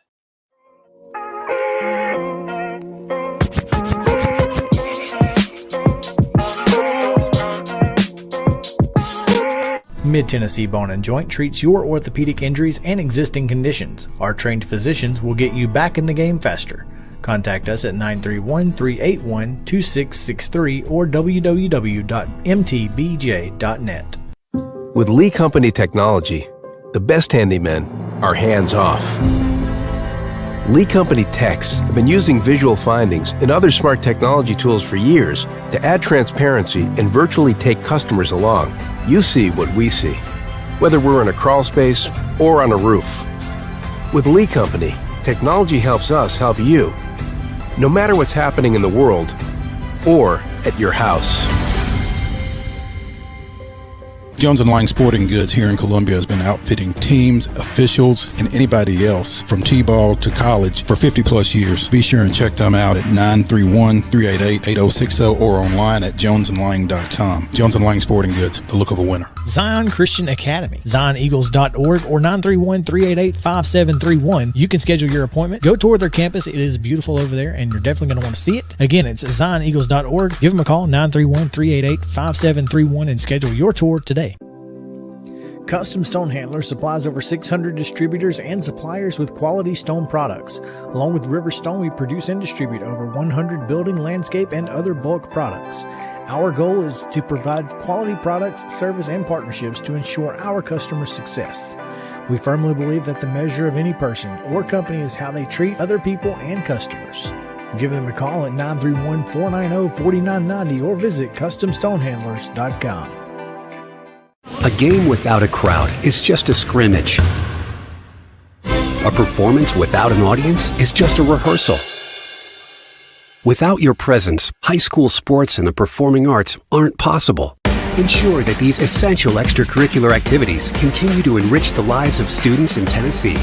Mid-Tennessee Bone and Joint treats your orthopedic injuries and existing conditions. Our trained physicians will get you back in the game faster. Contact us at 931-381-2663 or www.mtbj.net. With Lee Company technology, the best handymen are hands-off. Lee Company techs have been using visual findings and other smart technology tools for years to add transparency and virtually take customers along. You see what we see, whether we're in a crawl space or on a roof. With Lee Company, technology helps us help you, no matter what's happening in the world or at your house. Jones & Lang Sporting Goods here in Columbia has been outfitting teams, officials, and anybody else from T-ball to college for 50 plus years. Be sure and check them out at 931-388-8060 or online at jonesandlang.com. Jones & Lang Sporting Goods, the look of a winner. Zion Christian Academy, zioneagles.org or 931-388-5731. You can schedule your appointment. Go tour their campus. It is beautiful over there, and you're definitely going to want to see it. Again, it's zioneagles.org. Give them a call, 931-388-5731, and schedule your tour today. Custom Stone Handler supplies over 600 distributors and suppliers with quality stone products. Along with River Stone, we produce and distribute over 100 building, landscape, and other bulk products. Our goal is to provide quality products, service, and partnerships to ensure our customers' success. We firmly believe that the measure of any person or company is how they treat other people and customers. Give them a call at 931-490-4990 or visit CustomStonehandlers.com. A game without a crowd is just a scrimmage. A performance without an audience is just a rehearsal. Without your presence, high school sports and the performing arts aren't possible. Ensure that these essential extracurricular activities continue to enrich the lives of students in Tennessee.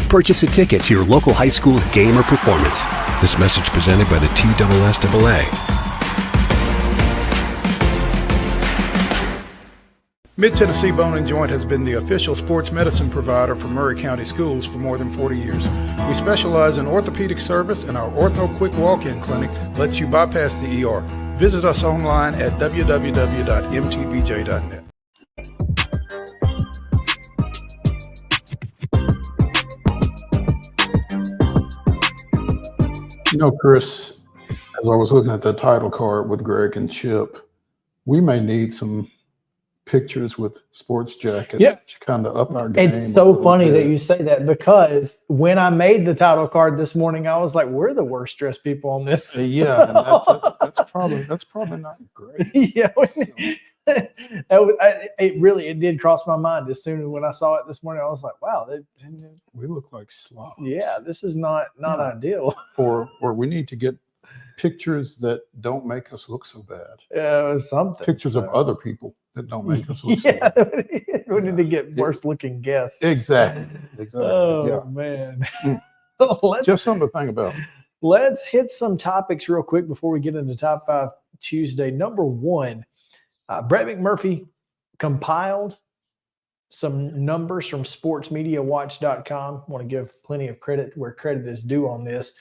Purchase a ticket to your local high school's game or performance. This message presented by the TSSAA. Mid-Tennessee Bone and Joint has been the official sports medicine provider for Murray County Schools for more than 40 years. We specialize in orthopedic service, and our Ortho Quick Walk-In Clinic lets you bypass the ER. Visit us online at www.mtbj.net. You know, Chris, as I was looking at the title card with Greg and Chip, we may need some pictures with sports jackets to kind of up our game. It's so funny that you say that, because when I made the title card this morning, I was like, we're the worst dressed people on this. Yeah, and that's probably not great. Yeah, it did cross my mind as soon as when I saw it this morning. I was like, wow, we look like slobs. Yeah, this is not ideal. Or we need to get pictures that don't make us look so bad. Yeah, something. Pictures of other people that don't make us look so bad. We need to get worse looking guests. Exactly. Oh, man. Just something to think about. Let's hit some topics real quick before we get into Top 5 Tuesday. Number one, Brett McMurphy compiled some numbers from sportsmediawatch.com. I want to give plenty of credit where credit is due on this.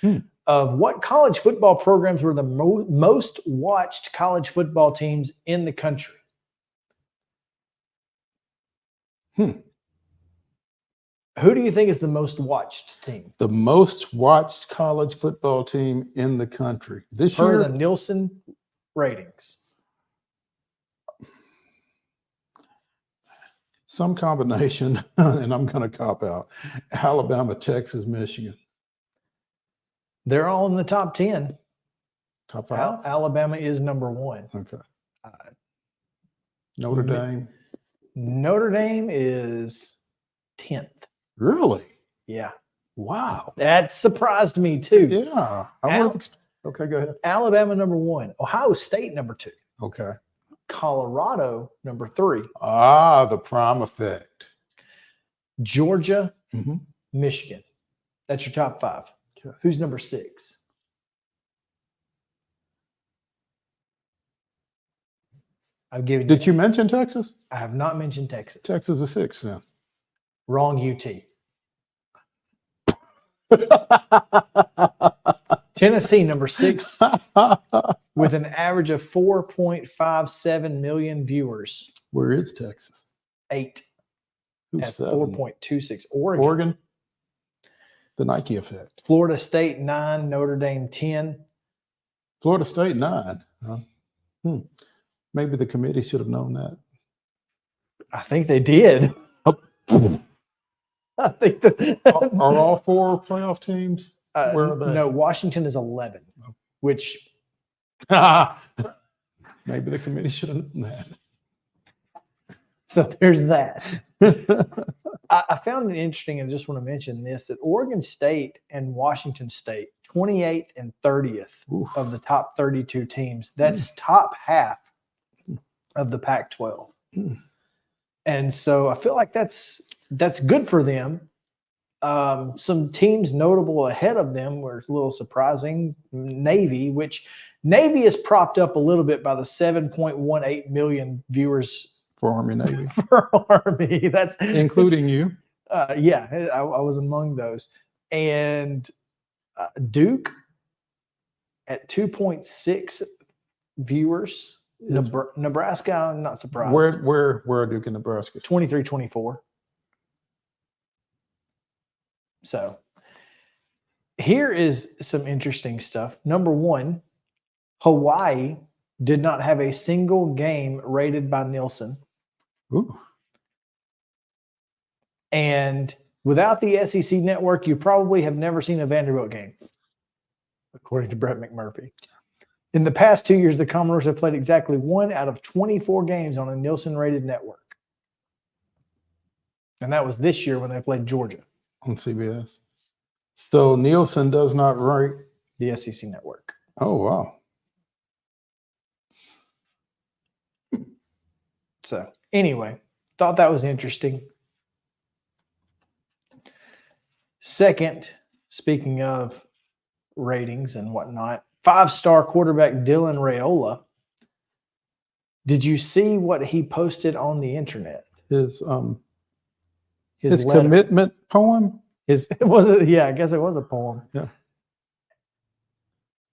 of what college football programs were the most watched college football teams in the country? Who do you think is the most watched team? The most watched college football team in the country this Per year. the Nielsen ratings. Some combination, and I'm going to cop out. Alabama, Texas, Michigan. They're all in the top 10. Top 5? Alabama is number 1. Okay. Notre Dame. Notre Dame is 10th. Really? Yeah. Wow. That surprised me too. Yeah. Okay, go ahead. Alabama number 1. Ohio State number 2. Okay. Colorado number 3. Ah, the prime effect. Georgia, Michigan. That's your top 5. Okay. Who's number 6? I've given Did you mention Texas? I have not mentioned Texas. Texas is 6 then. Wrong UT. Tennessee number 6 with an average of 4.57 million viewers. Where is Texas? 8 Who's at 7? 4.26. Oregon. Oregon. The Nike effect. Florida State 9, Notre Dame 10. Florida State 9. Huh? Maybe the committee should have known that. I think they did. I think that Are all 4 playoff teams? Where are they? No, Washington is 11, which maybe the committee should have known that. So there's that. I found it interesting, and just want to mention this, that Oregon State and Washington State, 28th and 30th of the top 32 teams. That's top half of the Pac-12. And so I feel like that's good for them. Some teams notable ahead of them were a little surprising. Navy, which Navy is propped up a little bit by the 7.18 million viewers for Army Navy. For Army, that's including you. Yeah, I was among those. And Duke at 2.6 viewers. Nebraska, I'm not surprised. Where are Duke and Nebraska? 23-24. So here is some interesting stuff. Number 1, Hawaii did not have a single game rated by Nielsen. Ooh. And without the SEC network, you probably have never seen a Vanderbilt game, according to Brett McMurphy. In the past 2 years, the Commodores have played exactly 1 out of 24 games on a Nielsen-rated network. And that was this year when they played Georgia. On CBS. So Nielsen does not rate the SEC network. Oh, wow. So anyway, thought that was interesting. Second, speaking of ratings and whatnot, 5-star quarterback Dylan Raiola. Did you see what he posted on the internet? His letter. Commitment poem? Yeah, I guess it was a poem. Yeah.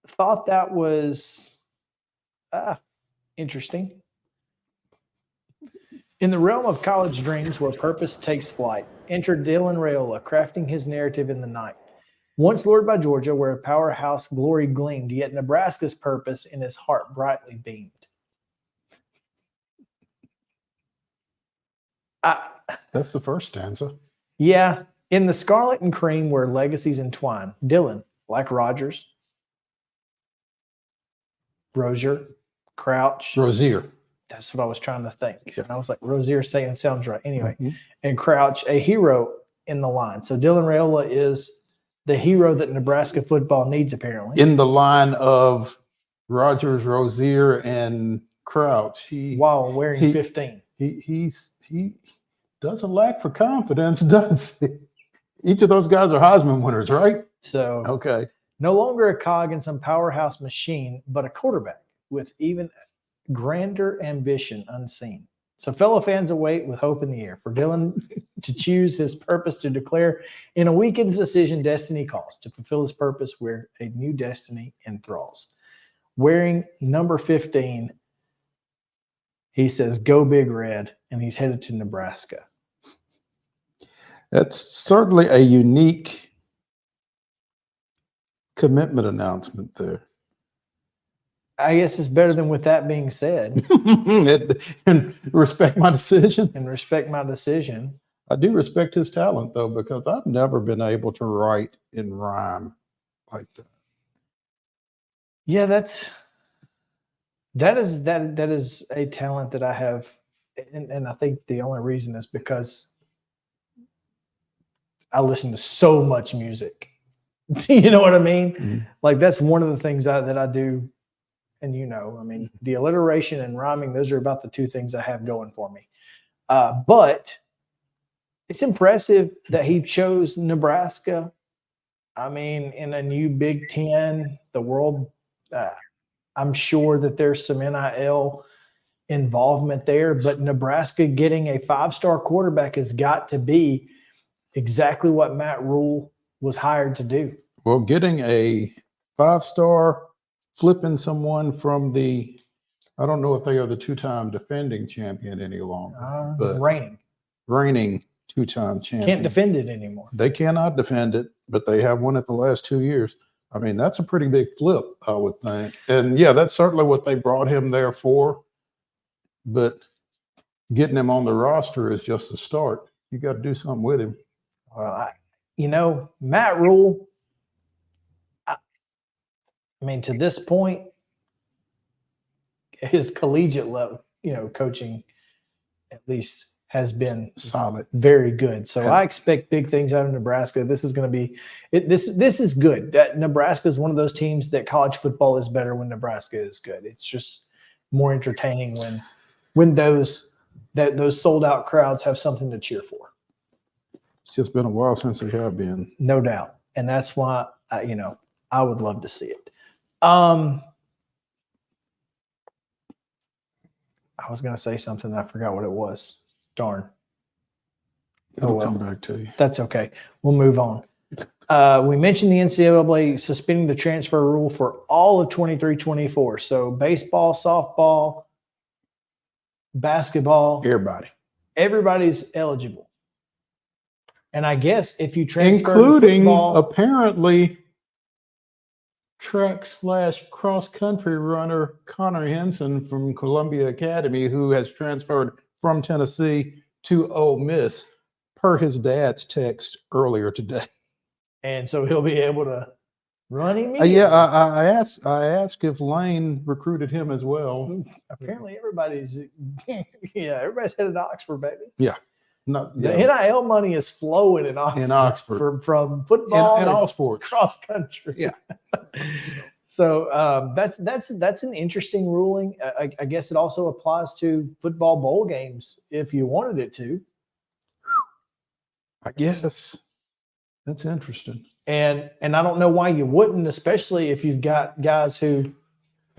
Thought that was interesting. In the realm of college dreams where purpose takes flight, enter Dylan Raiola, crafting his narrative in the night. Once lured by Georgia, where a powerhouse glory gleamed, yet Nebraska's purpose in his heart brightly beamed. That's the first stanza. Yeah. In the scarlet and cream where legacies entwine, Dylan, like Rogers, Rozier, Crouch. Rozier. That's what I was trying to think. Yeah. I was like, Rozier saying sounds right. Anyway, and Crouch, a hero in the line. So Dylan Raiola is the hero that Nebraska football needs, apparently. In the line of Rogers, Rozier, and Crouch. While wearing 15. He doesn't lack for confidence, does he? Each of those guys are Heisman winners, right? So okay. No longer a cog in some powerhouse machine, but a quarterback with even grander ambition unseen. So fellow fans await with hope in the air for Dylan to choose his purpose to declare in a weekend's decision destiny calls. To fulfill his purpose where a new destiny enthralls. Wearing number 15, he says, "Go Big Red," and he's headed to Nebraska. That's certainly a unique commitment announcement there. I guess it's better than with that being said. And respect my decision. And respect my decision. I do respect his talent, though, because I've never been able to write in rhyme like that. Yeah, that is a talent that I have, and I think the only reason is because I listen to so much music. You know what I mean? Mm-hmm. Like that's one of the things that I do. And I mean, the alliteration and rhyming, those are about the two things I have going for me. But it's impressive that he chose Nebraska. I mean, in a new Big Ten, the world, I'm sure that there's some NIL involvement there, but Nebraska getting a 5-star quarterback has got to be exactly what Matt Rule was hired to do. Well, getting a 5-star, flipping someone from I don't know if they are the 2-time defending champion any longer, but reigning 2-time champion. Can't defend it anymore. They cannot defend it, but they have won it the last 2 years. I mean, that's a pretty big flip, I would think. And yeah, that's certainly what they brought him there for. But getting him on the roster is just a start. You got to do something with him. Well, Matt Rule, I mean, to this point, his collegiate level, coaching at least has been solid, very good. So I expect big things out of Nebraska. This is going to be this is good. That Nebraska is one of those teams that college football is better when Nebraska is good. It's just more entertaining when those sold out crowds have something to cheer for. It's just been a while since they have been. No doubt. And that's why I would love to see it. I was going to say something. I forgot what it was. Darn. It'll come back to you. That's okay. We'll move on. We mentioned the NCAA suspending the transfer rule for all of 23-24. So baseball, softball, basketball. Everybody's eligible. And I guess if you transfer including football, apparently track/cross country runner Connor Henson from Columbia Academy, who has transferred from Tennessee to Ole Miss, per his dad's text earlier today. And so he'll be able to run immediately. Yeah, I asked if Lane recruited him as well. Apparently everybody's everybody's headed to Oxford, baby. Yeah. The NIL money is flowing in Oxford, from football and all sports, cross country. Yeah. So that's an interesting ruling. I guess it also applies to football bowl games if you wanted it to. I guess that's interesting. And I don't know why you wouldn't, especially if you've got guys who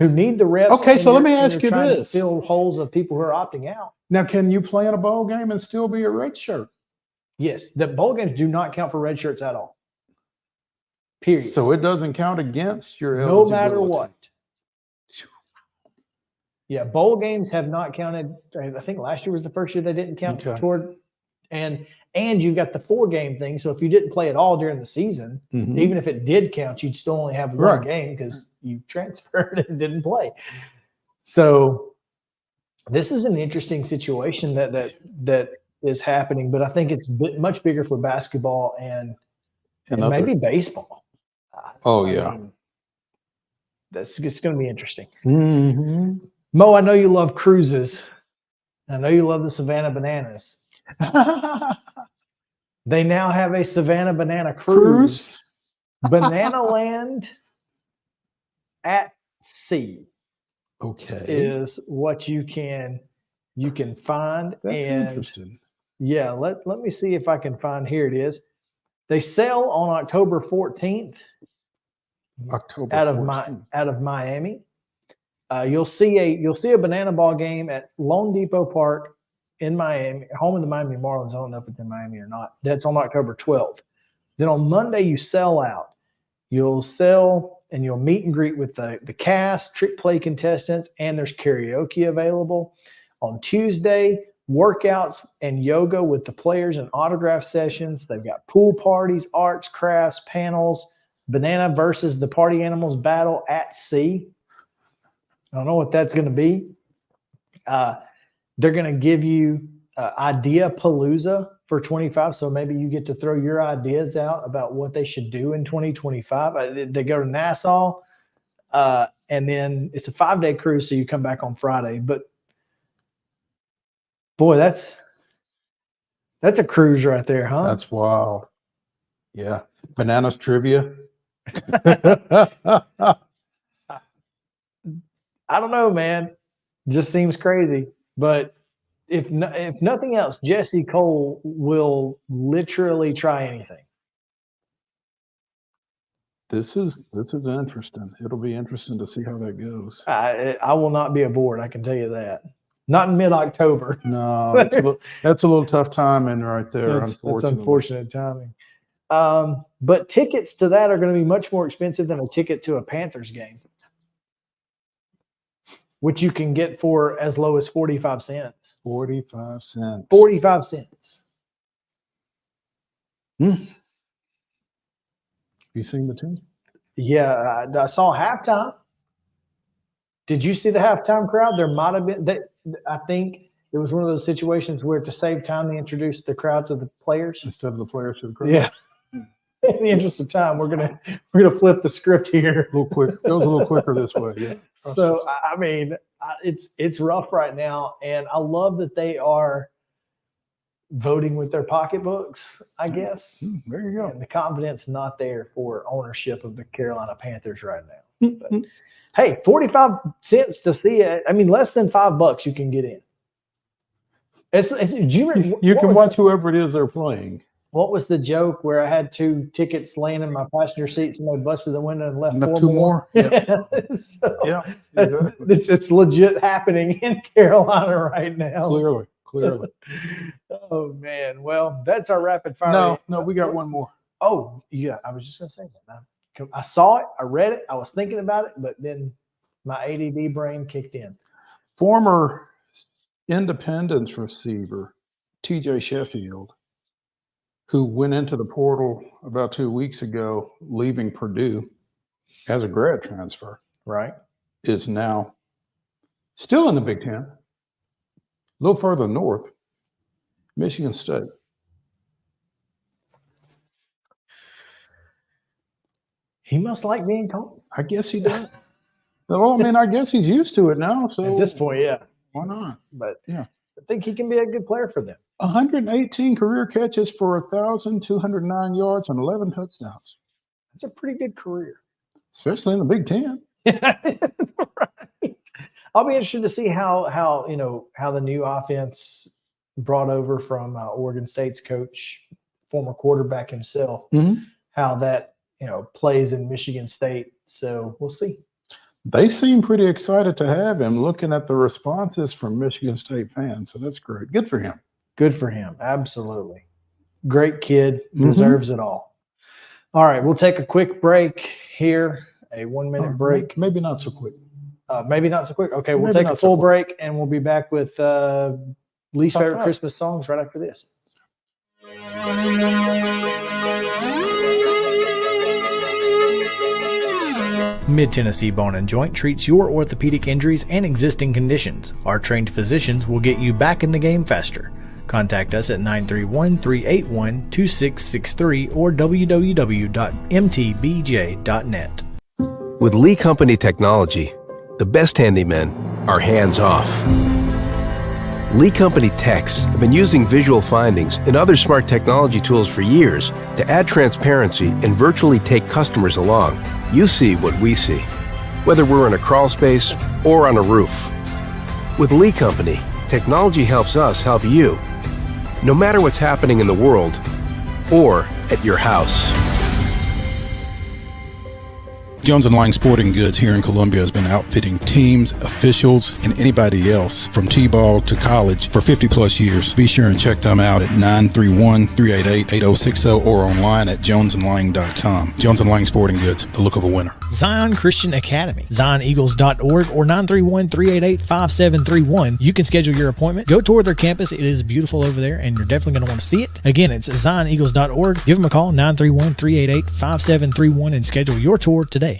need the reps. Okay, so let me ask you this: to fill holes of people who are opting out. Now, can you play in a bowl game and still be a red shirt? Yes, the bowl games do not count for red shirts at all. Period. So it doesn't count against your no eligibility. matter what. Yeah, bowl games have not counted. I think last year was the first year they didn't count toward, and you've got the 4-game thing. So if you didn't play at all during the season, even if it did count, you'd still only have one game because you transferred and didn't play. So this is an interesting situation that is happening, but I think it's much bigger for basketball and maybe baseball. Oh yeah, I mean, it's going to be interesting. Mm-hmm. Mo, I know you love cruises. I know you love the Savannah Bananas. They now have a Savannah Banana cruise. Banana Land at sea. Okay. Is what you can find. That's and interesting. Yeah, let me see if I can find. Here it is. They sail on October 14th. Out of Miami. You'll see a banana ball game at Lone Depot Park in Miami, home of the Miami Marlins. I don't know if it's in Miami or not. That's on October 12th. Then on Monday, you sell out. You'll sell and you'll meet and greet with the cast, trick play contestants, and there's karaoke available. On Tuesday, workouts and yoga with the players and autograph sessions. They've got pool parties, arts, crafts, panels, banana versus the party animals battle at sea. I don't know what that's going to be. They're going to give you Idea Palooza for 25. So maybe you get to throw your ideas out about what they should do in 2025. They go to Nassau, and then it's a 5-day cruise. So you come back on Friday. But boy, that's a cruise right there, huh? That's wild. Yeah. Bananas trivia. I don't know, man. Just seems crazy. But if nothing else, Jesse Cole will literally try anything. This is interesting. It'll be interesting to see how that goes. I will not be aboard. I can tell you that. Not in mid-October. No, that's a little tough timing right there. That's unfortunately, unfortunate timing. But tickets to that are going to be much more expensive than a ticket to a Panthers game, which you can get for as low as 45 cents. 45 cents. 45 cents. You seen the team? Yeah, I saw halftime. Did you see the halftime crowd? There might have been that. I think it was one of those situations where, to save time, they introduced the crowd to the players instead of the players to the crowd. Yeah. In the interest of time, we're gonna flip the script here. A little quick. It goes a little quicker this way. Yeah. So I mean, it's rough right now, and I love that they are voting with their pocketbooks, I guess. There you go. And the confidence not there for ownership of the Carolina Panthers right now. But, hey, 45 cents to see it. I mean, less than $5 you can get in. You can watch whoever it is they're playing. What was the joke where I had 2 tickets laying in my passenger seat, and they busted the window and left 4 more? Yeah. So, yeah, exactly. It's legit happening in Carolina right now. Clearly. Oh, man. Well, that's our rapid fire. No, we got one more. Oh, yeah. I was just going to say that. I saw it. I read it. I was thinking about it, but then my ADD brain kicked in. Former Independence receiver TJ Sheffield, who went into the portal about 2 weeks ago, leaving Purdue as a grad transfer, right, is now still in the Big Ten, a little further north, Michigan State. He must like being called. I guess he does. Well, I mean, I guess he's used to it now. So at this point, yeah. Why not? But yeah, I think he can be a good player for them. 118 career catches for 1,209 yards and 11 touchdowns. That's a pretty good career, especially in the Big Ten. Right. I'll be interested to see how the new offense brought over from Oregon State's coach, former quarterback himself, how that plays in Michigan State. So we'll see. They seem pretty excited to have him, looking at the responses from Michigan State fans. So that's great. Good for him. Good for him. Absolutely. Great kid. Deserves it all. All right. We'll take a quick break here, a 1-minute break. Maybe not so quick. Maybe not so quick. Okay. We'll take a full break, and we'll be back with least favorite Christmas songs right after this. Mid-Tennessee Bone and Joint treats your orthopedic injuries and existing conditions. Our trained physicians will get you back in the game faster. Contact us at 931-381-2663 or www.mtbj.net. With Lee Company technology, the best handymen are hands-off. Lee Company techs have been using visual findings and other smart technology tools for years to add transparency and virtually take customers along. You see what we see, whether we're in a crawl space or on a roof. With Lee Company, technology helps us help you, no matter what's happening in the world or at your house. Jones & Lang Sporting Goods here in Columbia has been outfitting teams, officials, and anybody else from T-ball to college for 50 plus years. Be sure and check them out at 931-388-8060 or online at jonesandlang.com. Jones & Lang Sporting Goods, the look of a winner. Zion Christian Academy, zioneagles.org or 931-388-5731. You can schedule your appointment. Go tour their campus. It is beautiful over there, and you're definitely going to want to see it. Again, it's zioneagles.org. Give them a call, 931-388-5731, and schedule your tour today.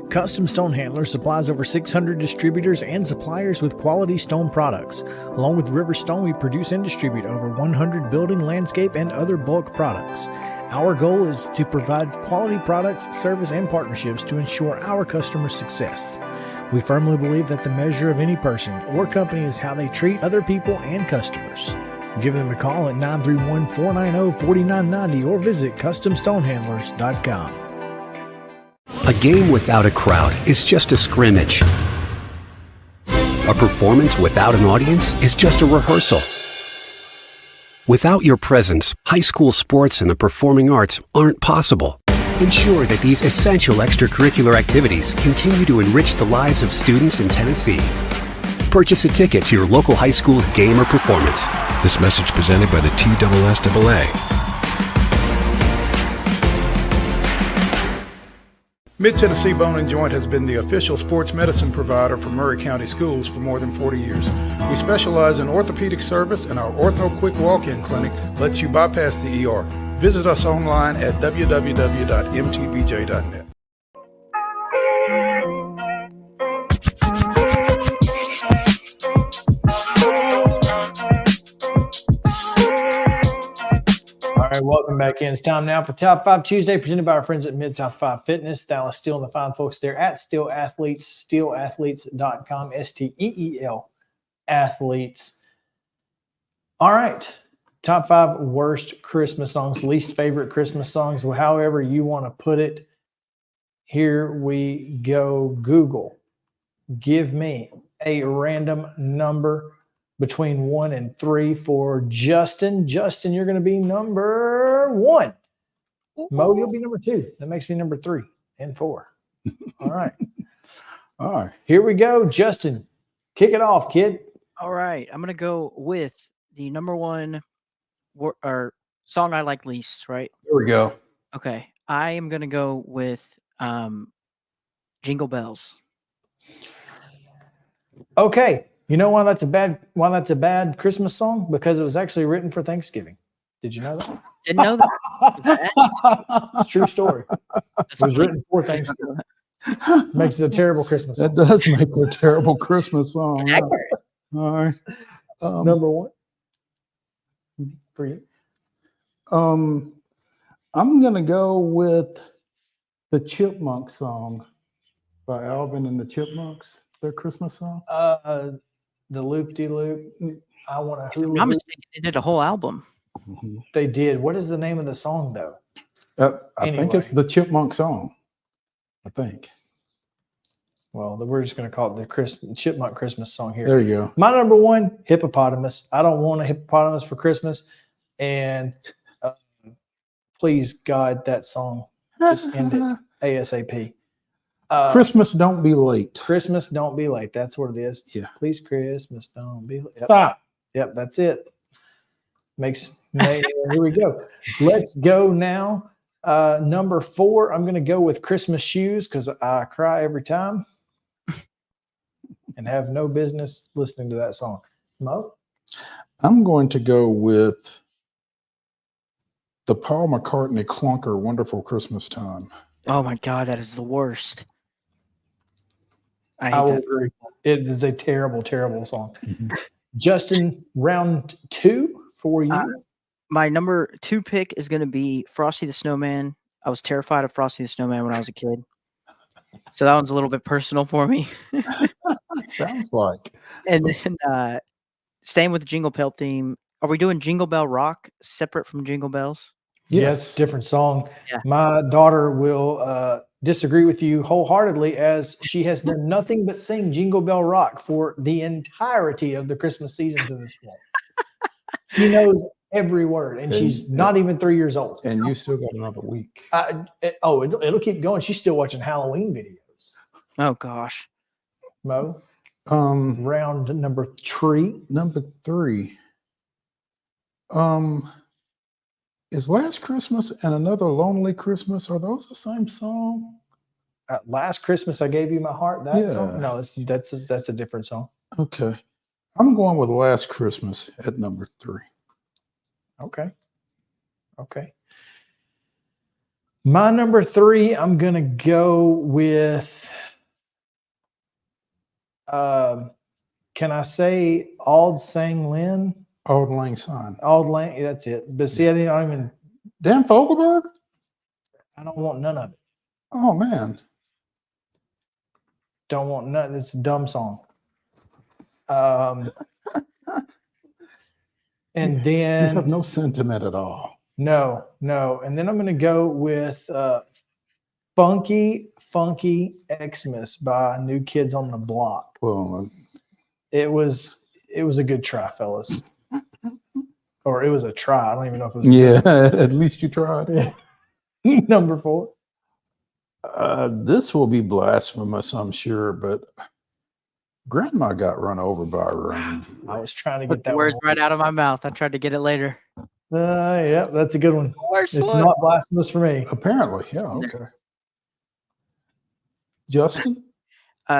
Custom Stone Handler supplies over 600 distributors and suppliers with quality stone products. Along with River Stone, we produce and distribute over 100 building, landscape, and other bulk products. Our goal is to provide quality products, service, and partnerships to ensure our customers' success. We firmly believe that the measure of any person or company is how they treat other people and customers. Give them a call at 931-490-4990 or visit CustomStonehandlers.com. A game without a crowd is just a scrimmage. A performance without an audience is just a rehearsal. Without your presence, high school sports and the performing arts aren't possible. Ensure that these essential extracurricular activities continue to enrich the lives of students in Tennessee. Purchase a ticket to your local high school's game or performance. This message presented by the TSSAA. Mid-Tennessee Bone and Joint has been the official sports medicine provider for Murray County Schools for more than 40 years. We specialize in orthopedic service, and our Ortho Quick Walk-In Clinic lets you bypass the ER. Visit us online at www.mtbj.net. All right, welcome back in. It's time now for Top 5 Tuesday, presented by our friends at Mid-South 5 Fitness. Dallas Steele and the fine folks there at Steel Athletes, steelathletes.com, STEEL Athletes. All right, top 5 worst Christmas songs, least favorite Christmas songs, however you want to put it. Here we go. Google, give me a random number between 1 and 3 for Justin. Justin, you're going to be number 1. Mo, you'll be number 2. That makes me number 3 and 4. All right. All right. Here we go. Justin, kick it off, kid. All right. I'm going to go with the number 1 or song I like least, right? Here we go. Okay. I am going to go with Jingle Bells. Okay. You know why that's a bad Christmas song? Because it was actually written for Thanksgiving. Did you know that? Didn't know that. True story. It was written for Thanksgiving. Makes it a terrible Christmas song. That does make it a terrible Christmas song. Yeah. All right. Number 1 for you. I'm going to go with the Chipmunk song by Alvin and the Chipmunks. Their Christmas song. The Loop-de-Loop. I want a hula. I'm not mistaken, they did a whole album. Mm-hmm. They did. What is the name of the song, though? I think it's the Chipmunk song. I think. Well, we're just going to call it the Chipmunk Christmas song here. There you go. My number 1, Hippopotamus. I don't want a hippopotamus for Christmas. And please, God, that song just end it ASAP. Christmas don't be late. Christmas don't be late. That's what it is. Yeah. Please, Christmas don't be late. Yep. Stop. Yep, that's it. Here we go. Let's go now. Number 4, I'm going to go with Christmas Shoes because I cry every time and have no business listening to that song. Mo? I'm going to go with the Paul McCartney clunker, Wonderful Christmas Time. Oh my God, that is the worst. I will agree. It is a terrible, terrible song. Mm-hmm. Justin, round 2 for you. My number 2 pick is going to be Frosty the Snowman. I was terrified of Frosty the Snowman when I was a kid. So that one's a little bit personal for me. Sounds like. And then staying with the Jingle Bell theme, are we doing Jingle Bell Rock separate from Jingle Bells? Yes, different song. Yeah. My daughter will disagree with you wholeheartedly, as she has done nothing but sing Jingle Bell Rock for the entirety of the Christmas season to this point. She knows every word, and And- she's not even 3 years old. And you still got another week. It'll keep going. She's still watching Halloween videos. Oh gosh. Mo, Round number 3. Number 3. Is Last Christmas and Another Lonely Christmas, are those the same song? Last Christmas I Gave You My Heart. That song? Yeah. No, that's a different song. Okay. I'm going with Last Christmas at number 3. Okay. My number 3, I'm gonna go with. Can I say Auld Sang Lynn? Auld Lang Syne. Auld Lang. That's it. But see, I don't even. Dan Fogelberg? I don't want none of it. Oh man. Don't want none. It's a dumb song. And You then have no sentiment at all. no. And then I'm going to go with Funky Xmas by New Kids on the Block. Well, It was a good try, fellas. Or it was a try. I don't even know if it was. yeah, at least you tried. Number 4. This will be blasphemous, I'm sure, but Grandma got run over by a reindeer. I was trying to Put get the that words one. right out of my mouth. I tried to get it later. Yeah, that's a good one. Worst It's one. not blasphemous for me. Apparently, yeah, okay. Justin?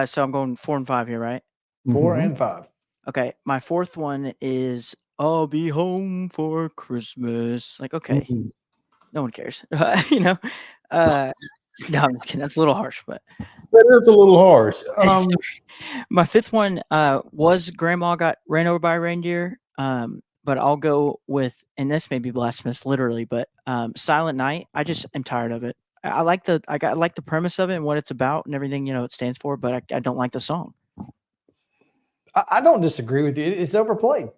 So I'm going 4 and 5 here, right? 4 Mhm. and 5. Okay. My 4th one is I'll be home for Christmas. Like, okay, Mhm. no one cares. You know? No, I'm just kidding. That's a little harsh, but That is a little harsh. my 5th one was Grandma Got Ran Over by a Reindeer. But I'll go with, and this may be blasphemous literally, but Silent Night. I just am tired of it. I like the premise of it and what it's about and everything, it stands for, but I don't like the song. I don't disagree with you. It's overplayed.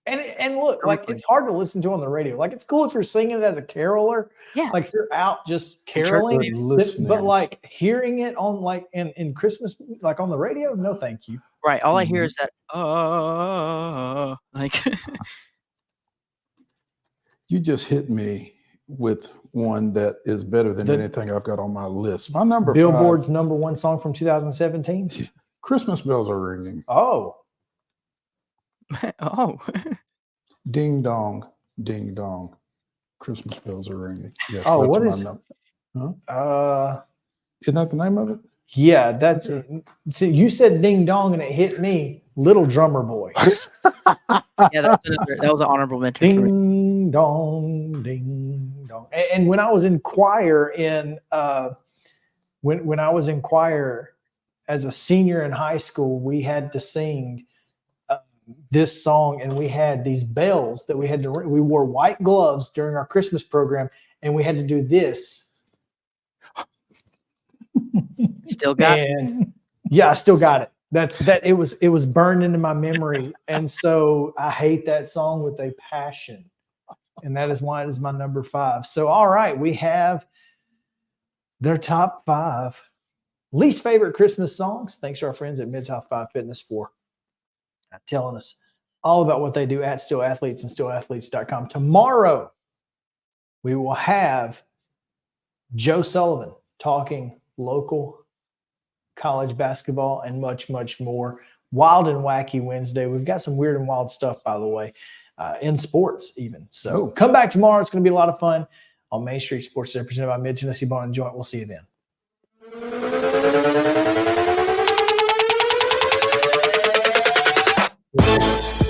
And look, like it's hard to listen to on the radio. Like it's cool if you're singing it as a caroler. Yeah. Like if you're out just In church, caroling. maybe. Listening. But like hearing it on like in Christmas, like on the radio, no thank you. Right. All I hear is that like You just hit me with one that is better than The- anything I've got on my list. My number Billboard's number 1 song from 2017. 5, Christmas Bells Are Ringing. Oh, oh. Ding dong, ding dong. Christmas bells are ringing. Yes, Oh, that's what my is it? number. Isn't that the name of it? Yeah, that's it. See, you said ding dong and it hit me, Little Drummer Boy. Yeah, that was an honorable mention for me. Ding dong, ding dong. And when I was in choir when I was in choir as a senior in high school, we had to sing this song, and we had these bells that we had to ring. We wore white gloves during our Christmas program, and we had to do this. Still got it. And yeah, I still got it. It was burned into my memory, and so I hate that song with a passion, and that is why it is my number 5. So all right, we have their top 5 least favorite Christmas songs. Thanks to our friends at Mid-South 5 Fitness for telling us all about what they do at Still Athletes and stillathletes.com. Tomorrow, we will have Joe Sullivan talking local college basketball and much, much more. Wild and Wacky Wednesday. We've got some weird and wild stuff, by the way, in sports even. So come back tomorrow. It's going to be a lot of fun on Main Street Sports Center, presented by Mid-Tennessee Bone and Joint. We'll see you then.